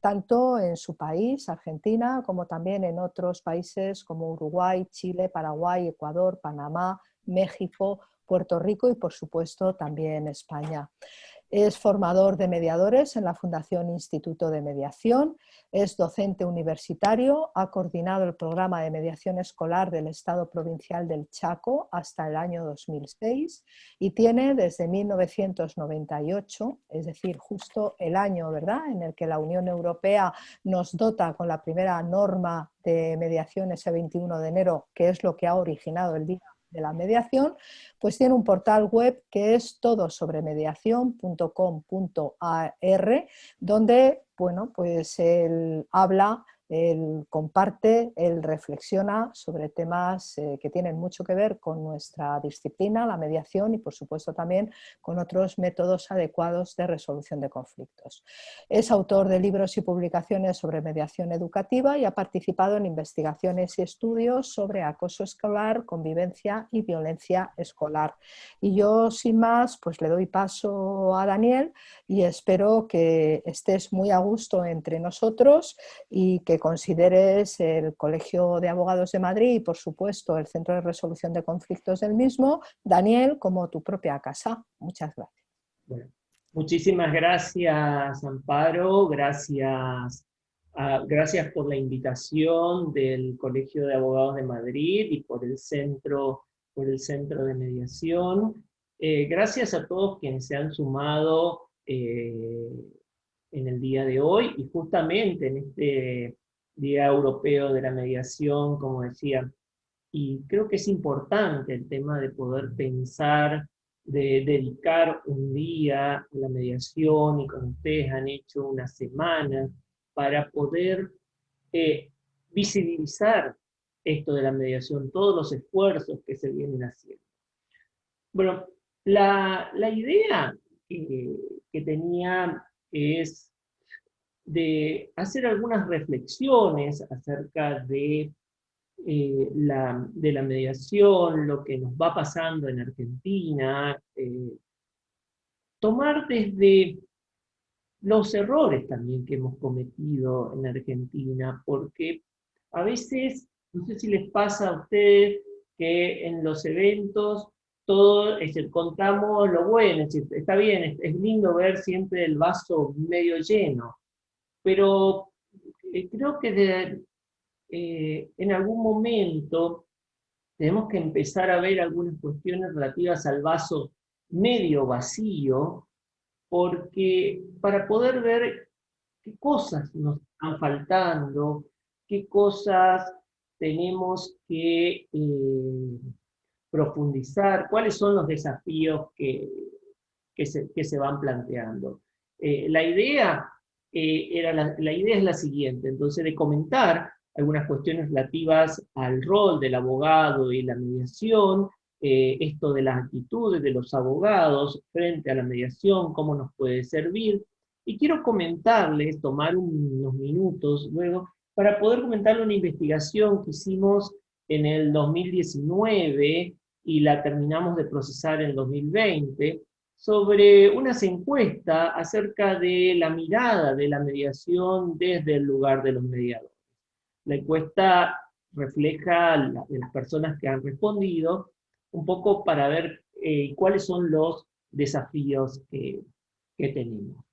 Tanto en su país, Argentina, como también en otros países como Uruguay, Chile, Paraguay, Ecuador, Panamá, México, Puerto Rico y, por supuesto, también España. Es formador de mediadores en la Fundación Instituto de Mediación, es docente universitario, ha coordinado el programa de mediación escolar del Estado Provincial del Chaco hasta el año 2006 y tiene desde 1998, es decir, justo el año, ¿verdad?, en el que la Unión Europea nos dota con la primera norma de mediación ese 21 de enero, que es lo que ha originado el Día de la Mediación, pues tiene un portal web que es todosobremediacion.com.ar, donde, bueno, pues él habla, él comparte, él reflexiona sobre temas que tienen mucho que ver con nuestra disciplina, la mediación, y por supuesto también con otros métodos adecuados de resolución de conflictos. Es autor de libros y publicaciones sobre mediación educativa y ha participado en investigaciones y estudios sobre acoso escolar, convivencia y violencia escolar. Y yo, sin más, pues le doy paso a Daniel y espero que estés muy a gusto entre nosotros y que consideres el Colegio de Abogados de Madrid y, por supuesto, el Centro de Resolución de Conflictos del mismo, Daniel, como tu propia casa. Muchas gracias. Bueno, muchísimas gracias, Amparo, gracias por la invitación del Colegio de Abogados de Madrid y por el Centro de Mediación. Gracias a todos quienes se han sumado en el día de hoy y justamente en este Día Europeo de la Mediación, como decía. Y creo que es importante el tema de poder pensar, de dedicar un día a la mediación, y como ustedes han hecho una semana, para poder visibilizar esto de la mediación, todos los esfuerzos que se vienen haciendo. Bueno, la idea que tenía es de hacer algunas reflexiones acerca de la mediación, lo que nos va pasando en Argentina, tomar desde los errores también que hemos cometido en Argentina, porque a veces, no sé si les pasa a ustedes, que en los eventos todo, es decir, contamos lo bueno, es decir, está bien, es lindo ver siempre el vaso medio lleno, pero creo que en algún momento tenemos que empezar a ver algunas cuestiones relativas al vaso medio vacío, porque para poder ver qué cosas nos están faltando, qué cosas tenemos que profundizar, cuáles son los desafíos que se van planteando. La idea la idea es la siguiente, entonces, de comentar algunas cuestiones relativas al rol del abogado y la mediación, esto de las actitudes de los abogados frente a la mediación, cómo nos puede servir. Y quiero comentarles, tomar unos minutos luego, para poder comentarles una investigación que hicimos en el 2019 y la terminamos de procesar en el 2020, sobre unas encuestas acerca de la mirada de la mediación desde el lugar de los mediadores. La encuesta refleja de las personas que han respondido, un poco para ver cuáles son los desafíos que tenemos.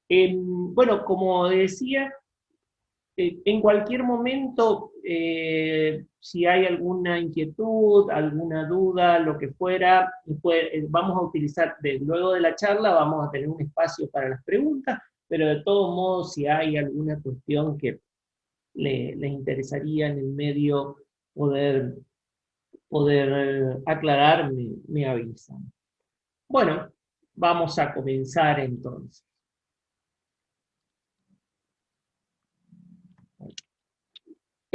Bueno, como decía, en cualquier momento, si hay alguna inquietud, alguna duda, lo que fuera, vamos a utilizar, luego de la charla, vamos a tener un espacio para las preguntas, pero de todos modos, si hay alguna cuestión que le interesaría en el medio poder aclarar, me avisan. Bueno, vamos a comenzar entonces.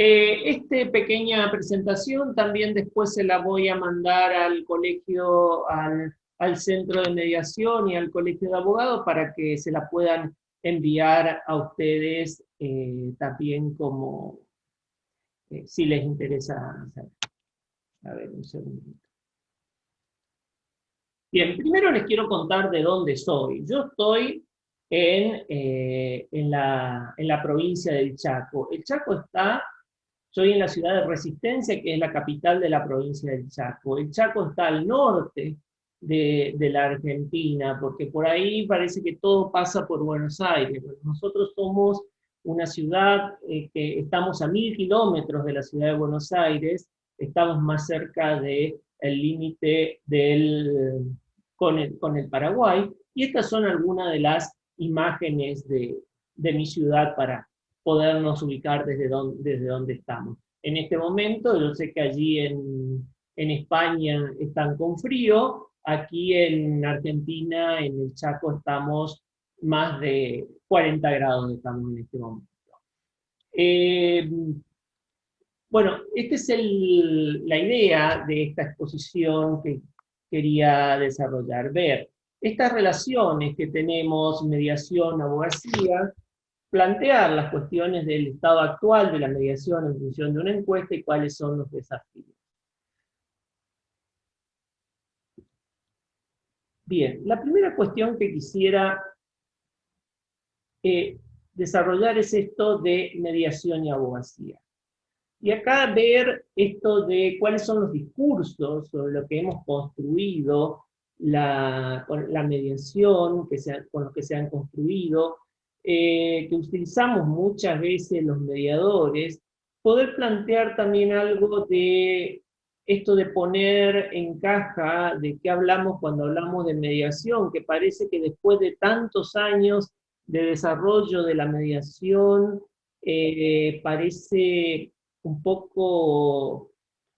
Esta pequeña presentación también después se la voy a mandar al colegio, al centro de mediación y al colegio de abogados para que se la puedan enviar a ustedes también como, si les interesa hacer. A ver, un segundo. Bien, primero les quiero contar de dónde soy. Yo estoy en la provincia del Chaco. El Chaco soy en la ciudad de Resistencia, que es la capital de la provincia del Chaco. El Chaco está al norte de la Argentina, porque por ahí parece que todo pasa por Buenos Aires. Bueno, nosotros somos una ciudad que estamos a 1000 kilómetros de la ciudad de Buenos Aires, estamos más cerca del límite con el Paraguay, y estas son algunas de las imágenes de mi ciudad para podernos ubicar desde donde estamos. En este momento, yo sé que allí en España están con frío, aquí en Argentina, en el Chaco, estamos más de 40 grados, estamos en este momento. Eh, bueno, esta es la idea de esta exposición que quería desarrollar, ver estas relaciones que tenemos, mediación, abogacía, plantear las cuestiones del estado actual de la mediación en función de una encuesta y cuáles son los desafíos. Bien, la primera cuestión que quisiera desarrollar es esto de mediación y abogacía. Y acá ver esto de cuáles son los discursos sobre lo que hemos construido, con la mediación con los que se han construido, que utilizamos muchas veces los mediadores, poder plantear también algo de esto de poner en caja de qué hablamos cuando hablamos de mediación, que parece que después de tantos años de desarrollo de la mediación, parece un poco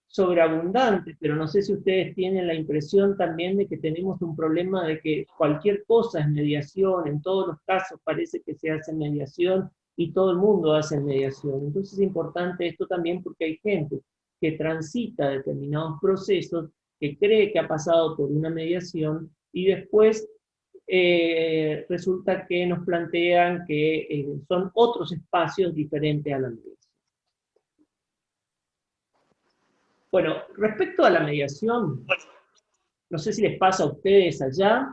sobreabundante, pero no sé si ustedes tienen la impresión también de que tenemos un problema de que cualquier cosa es mediación, en todos los casos parece que se hace mediación y todo el mundo hace mediación. Entonces es importante esto también porque hay gente que transita determinados procesos, que cree que ha pasado por una mediación y después resulta que nos plantean que son otros espacios diferentes a la mediación. Bueno, respecto a la mediación, no sé si les pasa a ustedes allá,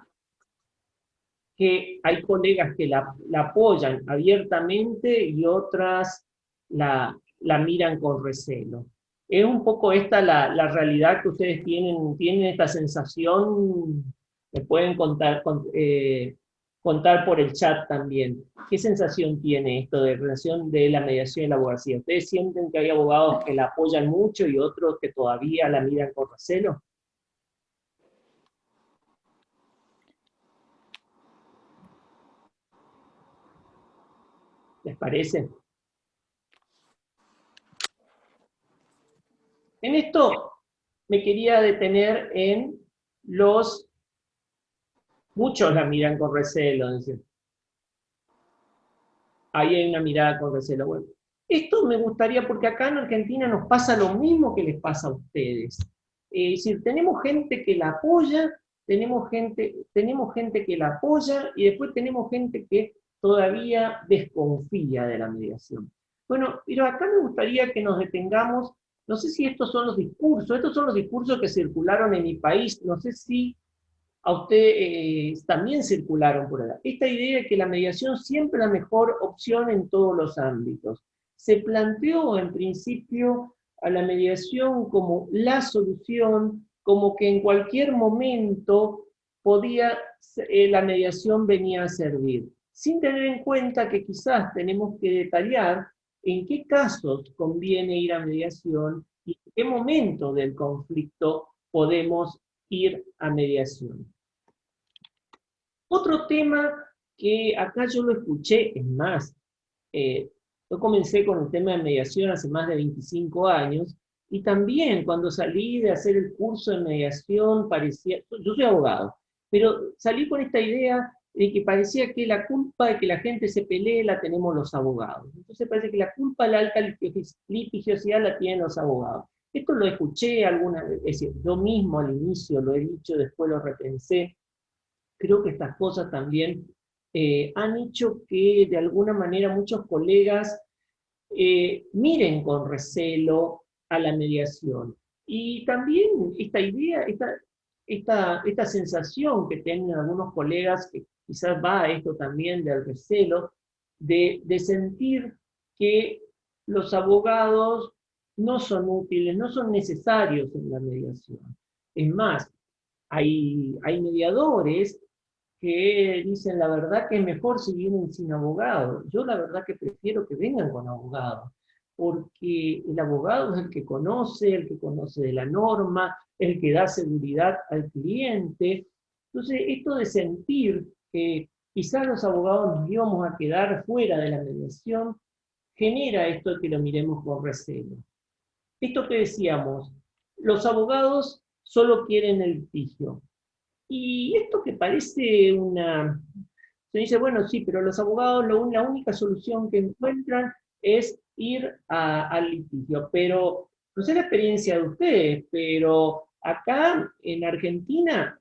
que hay colegas que la apoyan abiertamente y otras la miran con recelo. ¿Es un poco esta la realidad que ustedes tienen esta sensación? Me pueden contar por el chat también. ¿Qué sensación tiene esto de relación de la mediación y la abogacía? ¿Ustedes sienten que hay abogados que la apoyan mucho y otros que todavía la miran con recelo? ¿Les parece? En esto me quería detener en muchos la miran con recelo, ahí hay una mirada con recelo. Bueno, esto me gustaría, porque acá en Argentina nos pasa lo mismo que les pasa a ustedes. Es decir, tenemos gente que la apoya, tenemos gente que la apoya y después tenemos gente que todavía desconfía de la mediación. Bueno, pero acá me gustaría que nos detengamos, no sé si estos son los discursos que circularon en mi país, no sé si a ustedes también circularon por allá. Esta idea de que la mediación siempre es la mejor opción en todos los ámbitos. Se planteó en principio a la mediación como la solución, como que en cualquier momento la mediación venía a servir, sin tener en cuenta que quizás tenemos que detallar en qué casos conviene ir a mediación y en qué momento del conflicto podemos ir a mediación. Otro tema que acá yo lo escuché, es más, yo comencé con el tema de mediación hace más de 25 años, y también cuando salí de hacer el curso de mediación, yo soy abogado, pero salí con esta idea de que parecía que la culpa de que la gente se pelee la tenemos los abogados. Entonces parece que la culpa de la alta litigiosidad la tienen los abogados. Esto lo escuché alguna vez, es decir, yo mismo al inicio lo he dicho, después lo repensé. Creo que estas cosas también han hecho que de alguna manera muchos colegas miren con recelo a la mediación. Y también esta idea, esta sensación que tienen algunos colegas, que quizás va a esto también del recelo, de sentir que los abogados no son útiles, no son necesarios en la mediación. Es más, hay mediadores que dicen la verdad que es mejor si vienen sin abogado. Yo la verdad que prefiero que vengan con abogado, porque el abogado es el que conoce de la norma, el que da seguridad al cliente. Entonces, esto de sentir que quizás los abogados nos íbamos a quedar fuera de la mediación, genera esto de que lo miremos con recelo. Esto que decíamos, los abogados solo quieren el litigio. Y esto que parece se dice, bueno, sí, pero los abogados la única solución que encuentran es ir al litigio. Pero, no sé la experiencia de ustedes, pero acá en Argentina,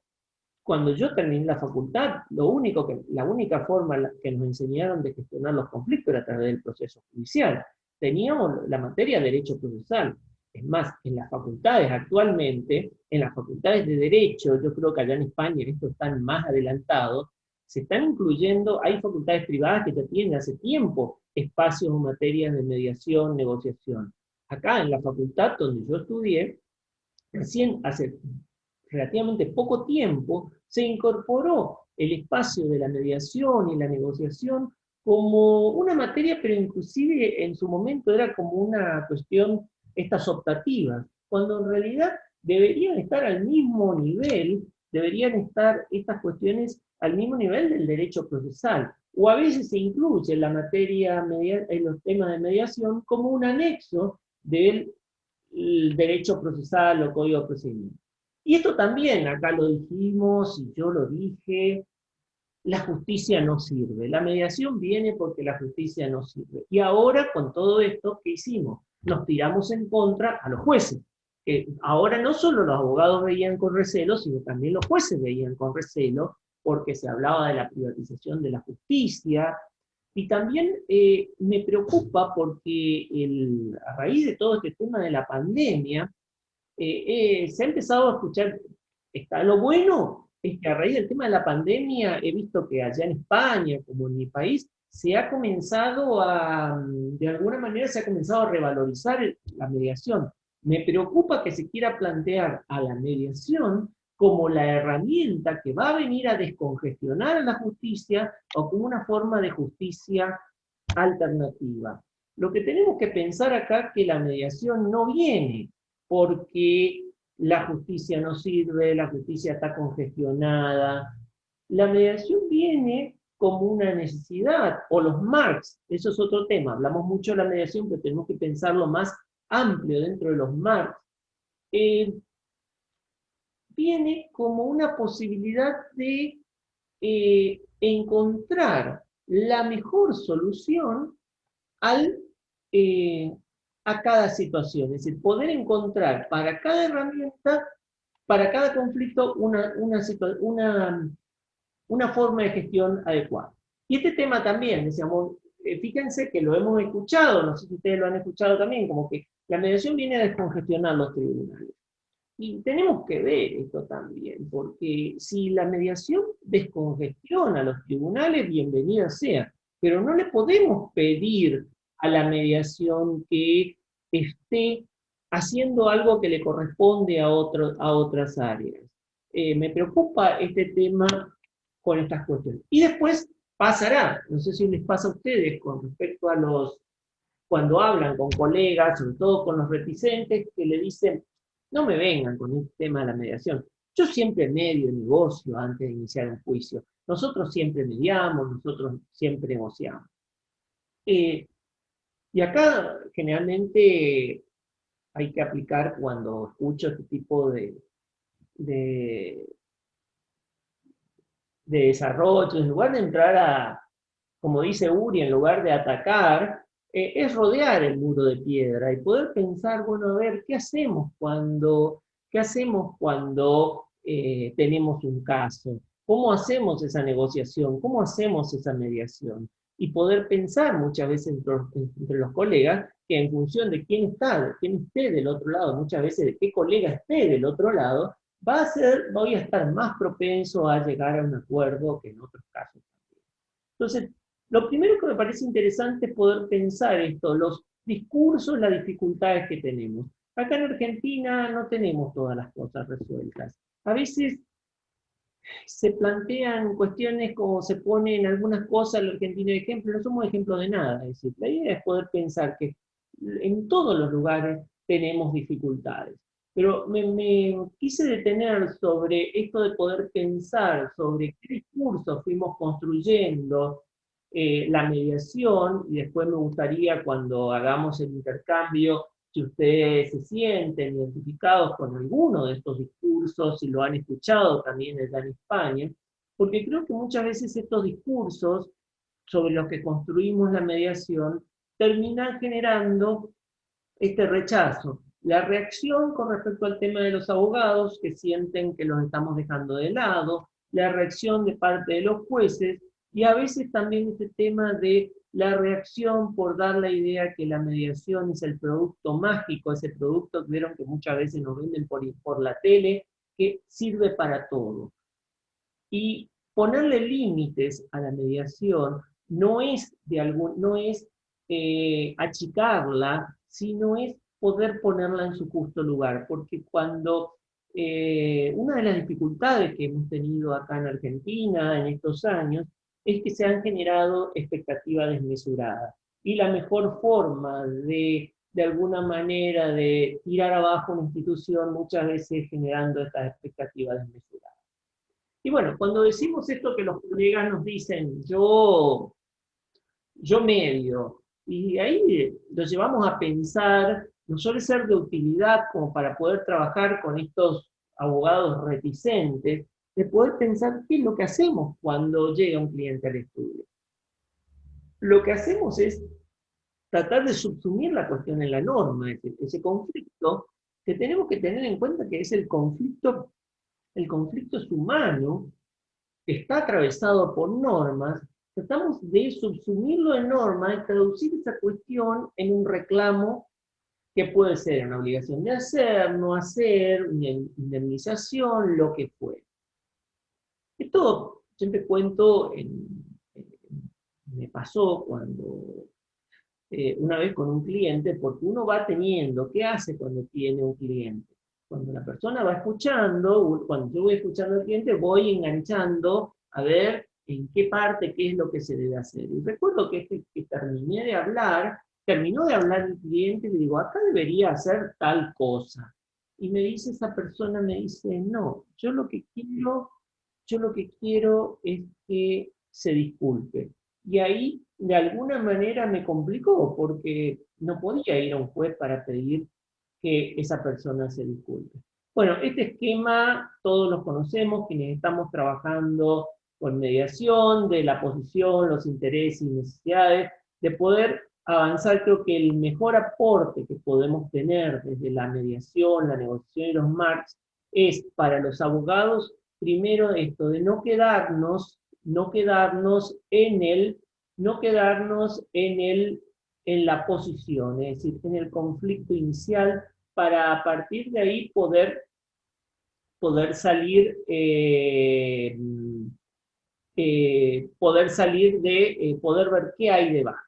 cuando yo terminé la facultad, la única forma que nos enseñaron de gestionar los conflictos era a través del proceso judicial. Teníamos la materia de derecho procesal. Es más, en las facultades actualmente, en las facultades de Derecho, yo creo que allá en España esto están más adelantados, se están incluyendo, hay facultades privadas que ya tienen hace tiempo espacios o materias de mediación, negociación. Acá en la facultad donde yo estudié, recién hace relativamente poco tiempo se incorporó el espacio de la mediación y la negociación como una materia, pero inclusive en su momento era como una cuestión, estas optativas, cuando en realidad deberían estar al mismo nivel, deberían estar estas cuestiones al mismo nivel del derecho procesal, o a veces se incluye la materia, en los temas de mediación como un anexo del derecho procesal o código de procedimiento. Y esto también, acá lo dijimos y yo lo dije, la justicia no sirve. La mediación viene porque la justicia no sirve. Y ahora, con todo esto, ¿qué hicimos? Nos tiramos en contra a los jueces. Ahora no solo los abogados veían con recelo, sino también los jueces veían con recelo, porque se hablaba de la privatización de la justicia. Y también me preocupa porque a raíz de todo este tema de la pandemia, se ha empezado a escuchar, lo bueno es que a raíz del tema de la pandemia he visto que allá en España, como en mi país, se ha comenzado de alguna manera se ha comenzado a revalorizar la mediación. Me preocupa que se quiera plantear a la mediación como la herramienta que va a venir a descongestionar a la justicia o como una forma de justicia alternativa. Lo que tenemos que pensar acá es que la mediación no viene porque la justicia no sirve, la justicia está congestionada. La mediación viene como una necesidad, o los marcs, eso es otro tema, hablamos mucho de la mediación, pero tenemos que pensarlo más amplio dentro de los marcs. Viene como una posibilidad de encontrar la mejor solución al, a cada situación, es decir, poder encontrar para cada herramienta, para cada conflicto, una forma de gestión adecuada. Y este tema también, decíamos, fíjense que lo hemos escuchado, no sé si ustedes lo han escuchado también, como que la mediación viene a descongestionar los tribunales. Y tenemos que ver esto también, porque si la mediación descongestiona los tribunales, bienvenida sea, pero no le podemos pedir a la mediación que esté haciendo algo que le corresponde a otras áreas. Me preocupa este tema con estas cuestiones. Y después pasará, no sé si les pasa a ustedes con respecto a cuando hablan con colegas, sobre todo con los reticentes, que le dicen, no me vengan con este tema de la mediación. Yo siempre medio negocio antes de iniciar un juicio. Nosotros siempre mediamos, nosotros siempre negociamos. Y acá generalmente hay que aplicar cuando escucho este tipo de desarrollo, en lugar de entrar como dice Uri, en lugar de atacar, es rodear el muro de piedra y poder pensar, bueno, a ver, qué hacemos cuando tenemos un caso? ¿Cómo hacemos esa negociación? ¿Cómo hacemos esa mediación? Y poder pensar muchas veces entre los colegas que en función de quién está, de quién esté del otro lado, muchas veces de qué colega esté del otro lado, voy a estar más propenso a llegar a un acuerdo que en otros casos. Entonces, lo primero que me parece interesante es poder pensar esto, los discursos, las dificultades que tenemos. Acá en Argentina no tenemos todas las cosas resueltas. A veces se plantean cuestiones como se ponen algunas cosas en la Argentina de ejemplo, no somos ejemplo de nada. Es decir, la idea es poder pensar que en todos los lugares tenemos dificultades. Pero me quise detener sobre esto de poder pensar sobre qué discursos fuimos construyendo la mediación, y después me gustaría cuando hagamos el intercambio si ustedes se sienten identificados con alguno de estos discursos, si lo han escuchado también allá en España, porque creo que muchas veces estos discursos sobre los que construimos la mediación terminan generando este rechazo. La reacción con respecto al tema de los abogados, que sienten que los estamos dejando de lado, la reacción de parte de los jueces, y a veces también este tema de la reacción por dar la idea que la mediación es el producto mágico, ese producto que vieron que muchas veces nos venden por la tele, que sirve para todo. Y ponerle límites a la mediación no es, no es achicarla, sino es poder ponerla en su justo lugar, porque cuando una de las dificultades que hemos tenido acá en Argentina en estos años es que se han generado expectativas desmesuradas. Y la mejor forma de alguna manera, de tirar abajo una institución muchas veces generando estas expectativas desmesuradas. Y bueno, cuando decimos esto que los colegas nos dicen, yo medio, y ahí lo llevamos a pensar, no suele ser de utilidad como para poder trabajar con estos abogados reticentes, de poder pensar qué es lo que hacemos cuando llega un cliente al estudio. Lo que hacemos es tratar de subsumir la cuestión en la norma, ese conflicto que tenemos que tener en cuenta que es el conflicto es humano, está atravesado por normas, tratamos de subsumirlo en normas y traducir esa cuestión en un reclamo que puede ser una obligación de hacer, no hacer, una indemnización, lo que fuera. Esto siempre cuento, me pasó cuando una vez con un cliente, porque uno va teniendo, ¿qué hace cuando tiene un cliente? Cuando la persona va escuchando, cuando yo voy escuchando al cliente, voy enganchando a ver en qué parte, qué es lo que se debe hacer. Y recuerdo que terminó de hablar el cliente y le digo, acá debería hacer tal cosa. Y me dice esa persona, me dice, no, yo lo que quiero es que se disculpe. Y ahí, de alguna manera, me complicó, porque no podía ir a un juez para pedir que esa persona se disculpe. Bueno, este esquema todos los conocemos, quienes estamos trabajando con mediación, de la posición, los intereses y necesidades, de poder avanzar. Creo que el mejor aporte que podemos tener desde la mediación, la negociación y los MARCs es para los abogados, primero esto, de no quedarnos en la posición, es decir, en el conflicto inicial, para a partir de ahí poder salir, poder ver qué hay debajo.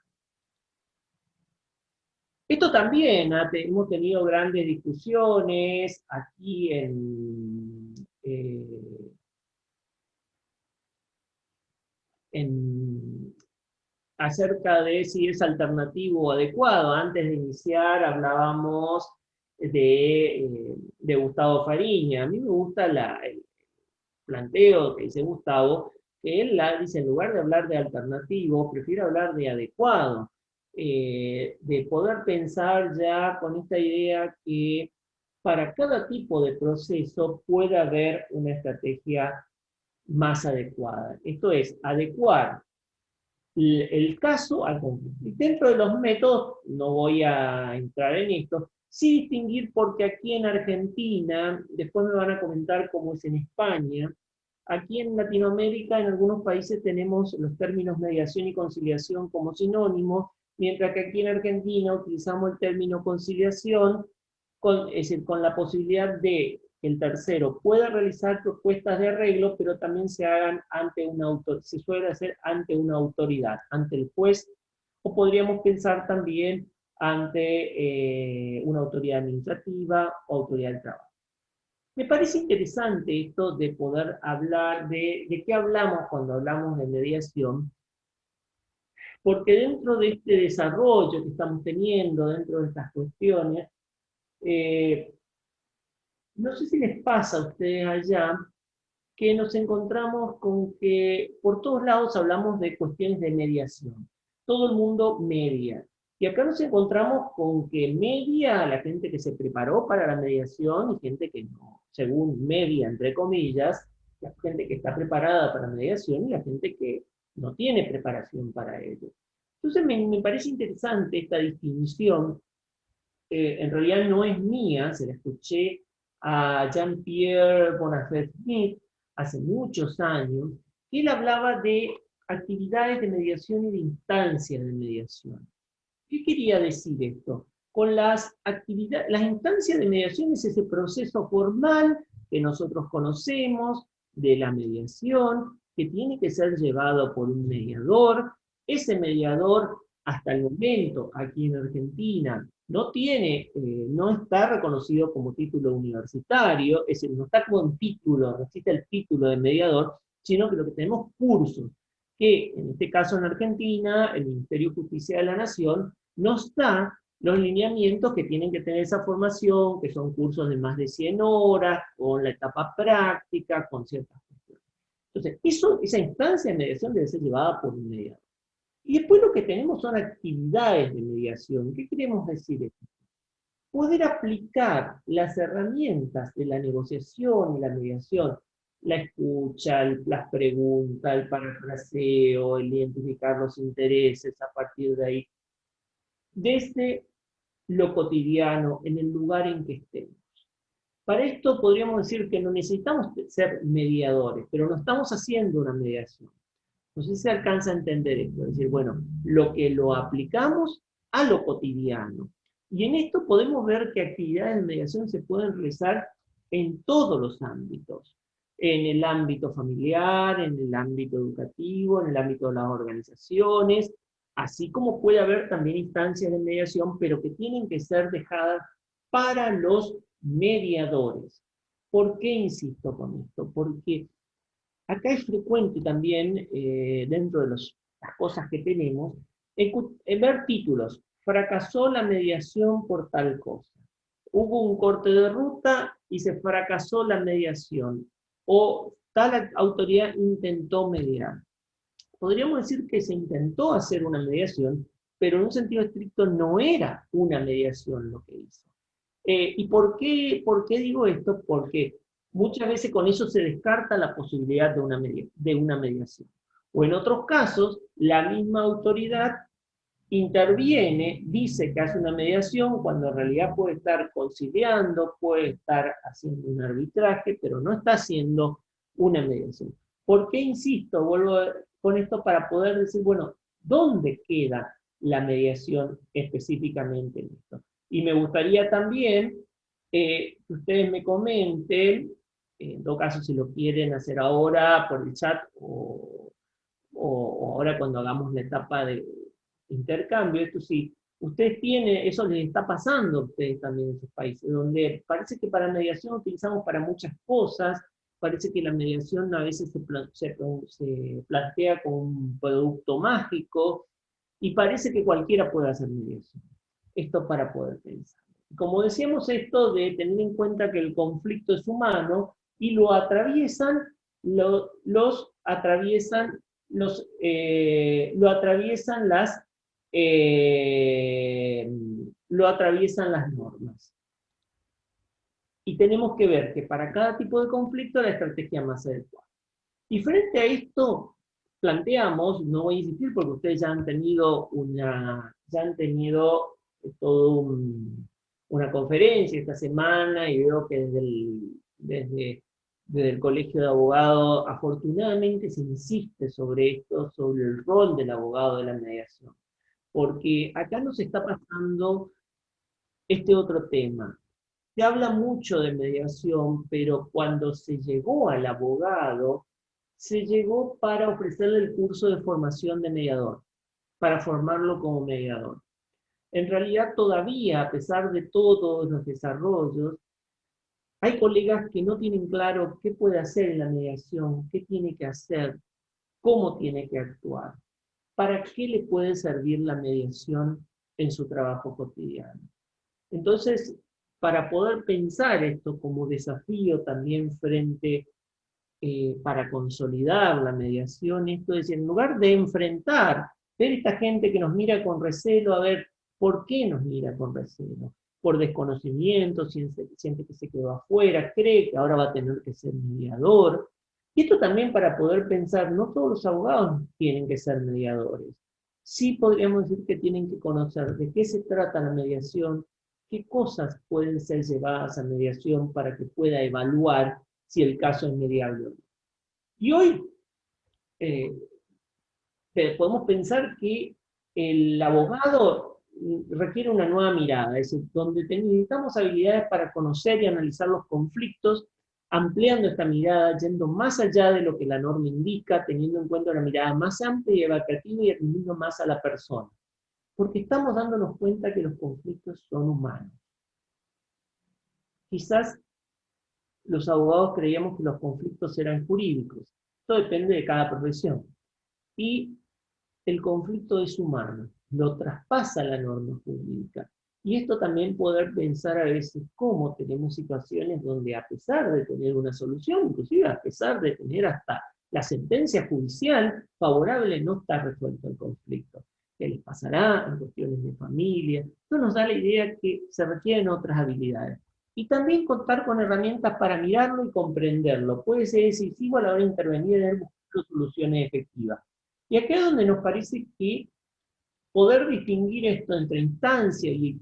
Esto también, hemos tenido grandes discusiones aquí acerca de si es alternativo o adecuado. Antes de iniciar hablábamos de Gustavo Fariña. A mí me gusta el planteo que dice Gustavo, que él dice, en lugar de hablar de alternativo, prefiere hablar de adecuado. De poder pensar ya con esta idea que para cada tipo de proceso puede haber una estrategia más adecuada. Esto es, adecuar el caso al conflicto. Y dentro de los métodos, no voy a entrar en esto, sí distinguir, porque aquí en Argentina, después me van a comentar cómo es en España, aquí en Latinoamérica, en algunos países tenemos los términos mediación y conciliación como sinónimos, mientras que aquí en Argentina utilizamos el término conciliación, es decir, con la posibilidad de que el tercero pueda realizar propuestas de arreglo, pero también se hagan ante se suele hacer ante una autoridad, ante el juez, o podríamos pensar también ante una autoridad administrativa o autoridad del trabajo. Me parece interesante esto de poder hablar de qué hablamos cuando hablamos de mediación, porque dentro de este desarrollo que estamos teniendo, dentro de estas cuestiones, eh, no sé si les pasa a ustedes allá que nos encontramos con que por todos lados hablamos de cuestiones de mediación. Todo el mundo media. Y acá nos encontramos con que media la gente que se preparó para la mediación y gente que no, según media, entre comillas, la gente que está preparada para la mediación y la gente que no tiene preparación para ello. Entonces me parece interesante esta distinción, en realidad no es mía, se la escuché a Jean-Pierre Bonafé-Smith hace muchos años, que él hablaba de actividades de mediación y de instancias de mediación. ¿Qué quería decir esto? Con las instancias de mediación es ese proceso formal que nosotros conocemos de la mediación, que tiene que ser llevado por un mediador. Ese mediador, hasta el momento, aquí en Argentina, no está reconocido como título universitario, es decir, no está como título, no existe el título de mediador, sino que lo que tenemos cursos, que en este caso en Argentina, el Ministerio de Justicia de la Nación nos da los lineamientos que tienen que tener esa formación, que son cursos de más de 100 horas, con la etapa práctica, con ciertas cuestiones. Entonces, esa instancia de mediación debe ser llevada por un mediador. Y después lo que tenemos son actividades de mediación. ¿Qué queremos decir esto? Poder aplicar las herramientas de la negociación y la mediación, la escucha, las preguntas, el parafraseo, el identificar los intereses a partir de ahí, desde lo cotidiano, en el lugar en que estemos. Para esto podríamos decir que no necesitamos ser mediadores, pero no estamos haciendo una mediación. No sé si se alcanza a entender esto, es decir, bueno, lo que lo aplicamos a lo cotidiano. Y en esto podemos ver que actividades de mediación se pueden realizar en todos los ámbitos. En el ámbito familiar, en el ámbito educativo, en el ámbito de las organizaciones, así como puede haber también instancias de mediación, pero que tienen que ser dejadas para los mediadores. ¿Por qué insisto con esto? Porque acá es frecuente también, dentro de las cosas que tenemos, ver títulos. Fracasó la mediación por tal cosa. Hubo un corte de ruta y se fracasó la mediación. O tal autoridad intentó mediar. Podríamos decir que se intentó hacer una mediación, pero en un sentido estricto no era una mediación lo que hizo. ¿Y por qué digo esto? Porque muchas veces con eso se descarta la posibilidad de una mediación. O en otros casos, la misma autoridad interviene, dice que hace una mediación, cuando en realidad puede estar conciliando, puede estar haciendo un arbitraje, pero no está haciendo una mediación. ¿Por qué insisto? Vuelvo con esto para poder decir, bueno, ¿dónde queda la mediación específicamente en esto? Y me gustaría también que ustedes me comenten, en todo caso si lo quieren hacer ahora por el chat o ahora cuando hagamos la etapa de intercambio, esto sí, ustedes tienen, eso les está pasando a ustedes también en sus países, donde parece que para mediación utilizamos para muchas cosas, parece que la mediación a veces se plantea como un producto mágico, y parece que cualquiera puede hacer mediación. Esto para poder pensar. Como decíamos, esto de tener en cuenta que el conflicto es humano y lo atraviesan eh, lo atraviesan las normas. Y tenemos que ver que para cada tipo de conflicto la estrategia más adecuada. Y frente a esto, planteamos, no voy a insistir porque ustedes ya han tenido una conferencia esta semana y veo que desde desde el Colegio de Abogados, afortunadamente se insiste sobre esto, sobre el rol del abogado de la mediación. Porque acá nos está pasando este otro tema. Se habla mucho de mediación, pero cuando se llegó al abogado, se llegó para ofrecerle el curso de formación de mediador, para formarlo como mediador. En realidad todavía, a pesar de todos los desarrollos, hay colegas que no tienen claro qué puede hacer en la mediación, qué tiene que hacer, cómo tiene que actuar, para qué le puede servir la mediación en su trabajo cotidiano. Entonces, para poder pensar esto como desafío también frente, para consolidar la mediación, esto es, en lugar de enfrentar, ver esta gente que nos mira con recelo, a ver por qué nos mira con recelo, por desconocimiento, siente que se quedó afuera, cree que ahora va a tener que ser mediador. Y esto también para poder pensar, no todos los abogados tienen que ser mediadores. Sí podríamos decir que tienen que conocer de qué se trata la mediación, qué cosas pueden ser llevadas a mediación para que pueda evaluar si el caso es mediable o no. Y hoy eh, podemos pensar que el abogado requiere una nueva mirada, es decir, donde necesitamos habilidades para conocer y analizar los conflictos, ampliando esta mirada, yendo más allá de lo que la norma indica, teniendo en cuenta una mirada más amplia y abarcativa y atendiendo más a la persona. Porque estamos dándonos cuenta que los conflictos son humanos. Quizás los abogados creíamos que los conflictos eran jurídicos. Esto depende de cada profesión. Y el conflicto es humano, lo traspasa la norma jurídica. Y esto también poder pensar a veces cómo tenemos situaciones donde a pesar de tener una solución, inclusive a pesar de tener hasta la sentencia judicial favorable, no está resuelto el conflicto. ¿Qué les pasará en cuestiones de familia? Esto nos da la idea que se requieren otras habilidades. Y también contar con herramientas para mirarlo y comprenderlo. Puede ser decisivo a la hora de intervenir en buscar soluciones efectivas. Y acá es donde nos parece que poder distinguir esto entre instancia y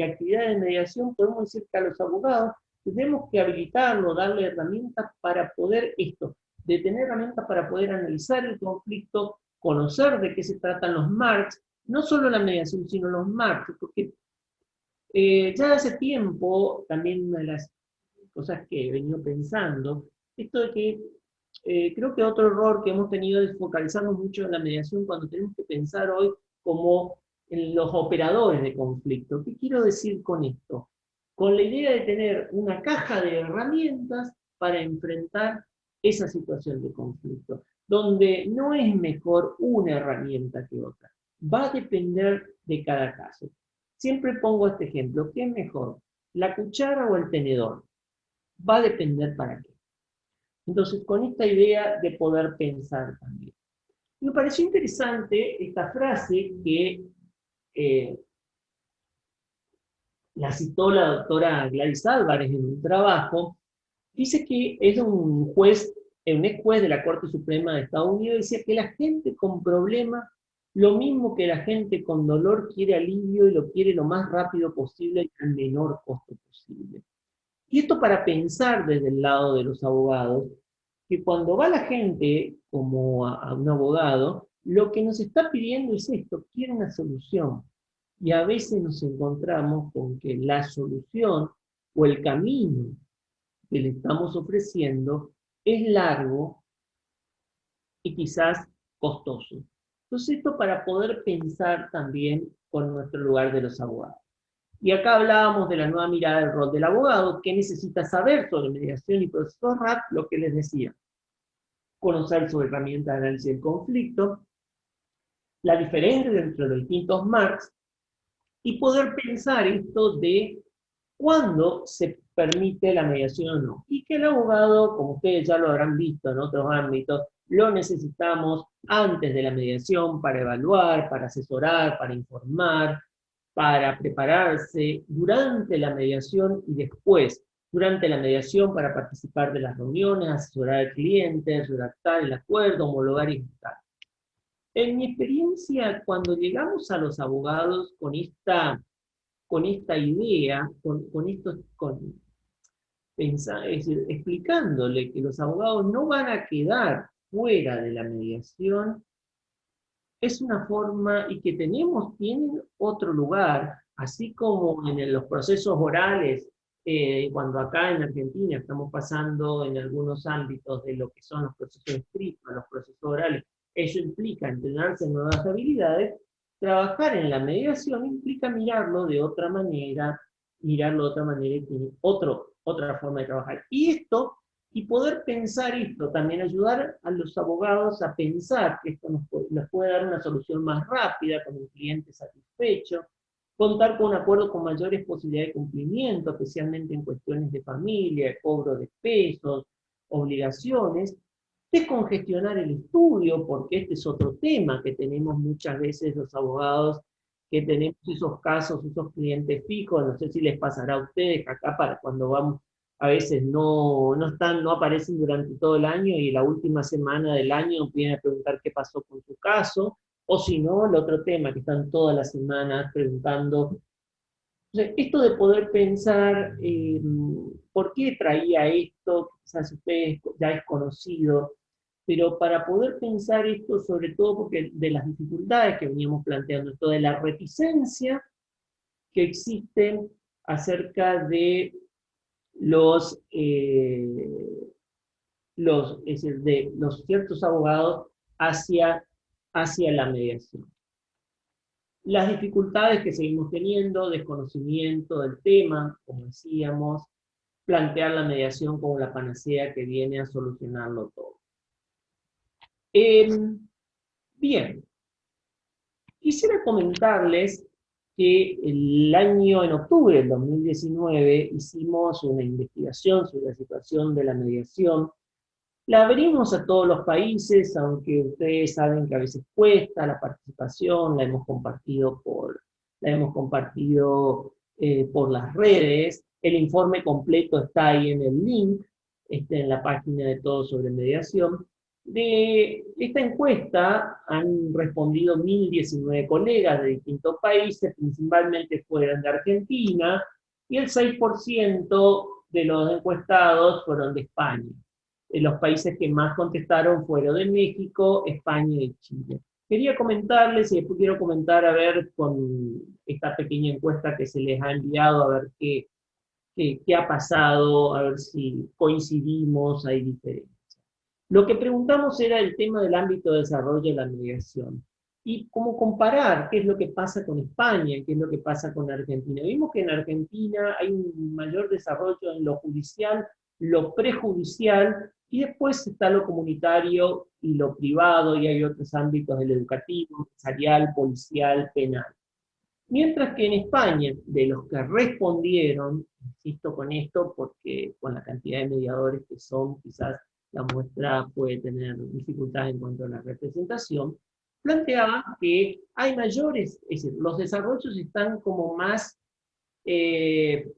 actividad de mediación, podemos decir que a los abogados tenemos que habilitarlo, darle herramientas para poder de tener herramientas para poder analizar el conflicto, conocer de qué se tratan los marcs, no solo la mediación, sino los marcs, porque ya hace tiempo, también una de las cosas que he venido pensando, esto de que creo que otro error que hemos tenido es focalizarnos mucho en la mediación cuando tenemos que pensar hoy como en los operadores de conflicto. ¿Qué quiero decir con esto? Con la idea de tener una caja de herramientas para enfrentar esa situación de conflicto, donde no es mejor una herramienta que otra. Va a depender de cada caso. Siempre pongo este ejemplo. ¿Qué es mejor? ¿La cuchara o el tenedor? Va a depender para qué. Entonces, con esta idea de poder pensar también. Me pareció interesante esta frase que la citó la doctora Gladys Álvarez en un trabajo. Dice que es un ex juez de la Corte Suprema de Estados Unidos, decía que la gente con problemas, lo mismo que la gente con dolor, quiere alivio y lo quiere lo más rápido posible y al menor costo posible. Y esto para pensar desde el lado de los abogados, que cuando va la gente como a un abogado, lo que nos está pidiendo es esto, quiere una solución. Y a veces nos encontramos con que la solución o el camino que le estamos ofreciendo es largo y quizás costoso. Entonces esto para poder pensar también con nuestro lugar de los abogados. Y acá hablábamos de la nueva mirada del rol del abogado, que necesita saber sobre mediación y proceso RAP, lo que les decía. Conocer sobre herramientas de análisis del conflicto, la diferencia entre los distintos marcs, y poder pensar esto de cuándo se permite la mediación o no. Y que el abogado, como ustedes ya lo habrán visto en otros ámbitos, lo necesitamos antes de la mediación para evaluar, para asesorar, para informar, para prepararse durante la mediación y después. Durante la mediación para participar de las reuniones, asesorar al cliente, redactar el acuerdo, homologar y ejecutar. En mi experiencia, cuando llegamos a los abogados con esta idea, es decir, explicándole que los abogados no van a quedar fuera de la mediación, es una forma, y que tienen otro lugar, así como en los procesos orales, cuando acá en Argentina estamos pasando en algunos ámbitos de lo que son los procesos escritos, los procesos orales, eso implica entrenarse en nuevas habilidades. Trabajar en la mediación implica mirarlo de otra manera y tiene otra forma de trabajar. Y poder pensar esto, también ayudar a los abogados a pensar que esto nos puede dar una solución más rápida, con un cliente satisfecho, contar con un acuerdo con mayores posibilidades de cumplimiento, especialmente en cuestiones de familia, de cobro de pesos, obligaciones, descongestionar el estudio, porque este es otro tema que tenemos muchas veces los abogados, que tenemos esos casos, esos clientes fijos, no sé si les pasará a ustedes acá para cuando vamos, a veces no aparecen durante todo el año y la última semana del año nos vienen a preguntar qué pasó con su caso, o si no, el otro tema que están todas las semanas preguntando. Entonces, esto de poder pensar por qué traía esto, quizás ustedes ya es conocido, pero para poder pensar esto, sobre todo porque de las dificultades que veníamos planteando, esto de la reticencia que existe acerca de es decir, de los ciertos abogados hacia la mediación. Las dificultades que seguimos teniendo, desconocimiento del tema, como decíamos, plantear la mediación como la panacea que viene a solucionarlo todo. Bien, quisiera comentarles que en octubre del 2019, hicimos una investigación sobre la situación de la mediación. La abrimos a todos los países, aunque ustedes saben que a veces cuesta la participación, la hemos compartido por las redes. El informe completo está ahí en el link, en la página de Todo sobre Mediación. De esta encuesta han respondido 1.019 colegas de distintos países, principalmente fueron de Argentina, y el 6% de los encuestados fueron de España. Los países que más contestaron fueron de México, España y Chile. Quería comentarles, y después quiero comentar, a ver, con esta pequeña encuesta que se les ha enviado, a ver qué ha pasado, a ver si coincidimos, hay diferencias. Lo que preguntamos era el tema del ámbito de desarrollo de la mediación. Y cómo comparar qué es lo que pasa con España, qué es lo que pasa con Argentina. Vimos que en Argentina hay un mayor desarrollo en lo judicial, lo prejudicial, y después está lo comunitario y lo privado, y hay otros ámbitos del educativo, empresarial, policial, penal. Mientras que en España, de los que respondieron, insisto con esto porque con la cantidad de mediadores que son, quizás la muestra puede tener dificultades en cuanto a la representación, planteaba que hay mayores, es decir, los desarrollos están como más eh,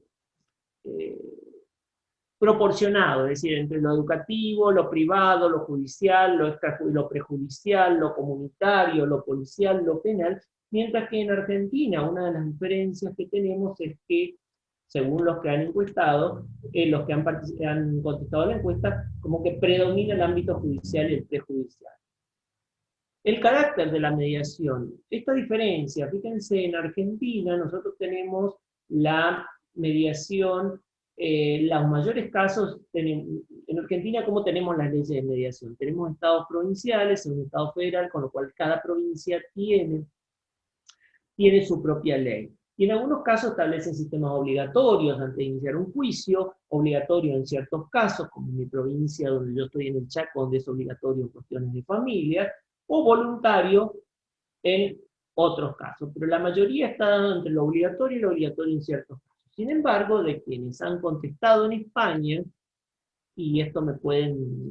eh, proporcionado, es decir, entre lo educativo, lo privado, lo judicial, lo prejudicial, lo comunitario, lo policial, lo penal, mientras que en Argentina una de las diferencias que tenemos es que, según los que han encuestado, los que han contestado la encuesta, como que predomina el ámbito judicial y el prejudicial. El carácter de la mediación, esta diferencia, fíjense, en Argentina nosotros tenemos la mediación, los mayores casos, en Argentina, ¿cómo tenemos las leyes de mediación? Tenemos estados provinciales, un estado federal, con lo cual cada provincia tiene su propia ley. Y en algunos casos establecen sistemas obligatorios antes de iniciar un juicio, obligatorio en ciertos casos, como en mi provincia donde yo estoy en el Chaco, donde es obligatorio en cuestiones de familia, o voluntario en otros casos. Pero la mayoría está dando entre lo obligatorio y lo obligatorio en ciertos casos. Sin embargo, de quienes han contestado en España, y esto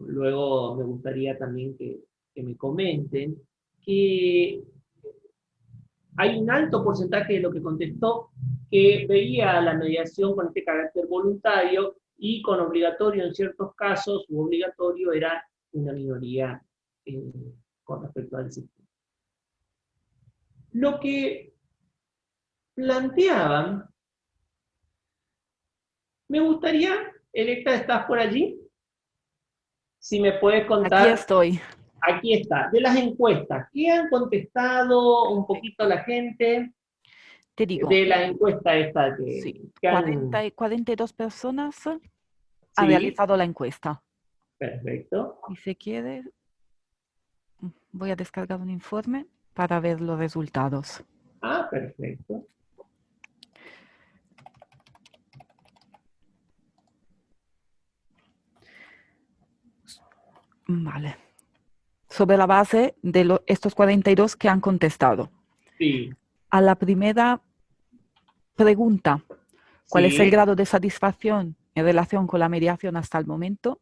luego me gustaría también que me comenten, que hay un alto porcentaje de lo que contestó que veía la mediación con este carácter voluntario y con obligatorio en ciertos casos, u obligatorio era una minoría con respecto al sistema. Lo que planteaban, me gustaría Electra, ¿estás por allí? Si me puedes Aquí contar, estoy. aquí está, de las encuestas, ¿qué han contestado un poquito la gente Te digo, de la encuesta esta sí, que han... 42 personas han Sí, realizado la encuesta. perfecto. Y si quiere, voy a descargar un informe para ver los resultados. Ah, perfecto. Vale. Sobre la base de estos 42 que han contestado. Sí, A la primera pregunta, ¿cuál es el sí, grado de satisfacción en relación con la mediación hasta el momento?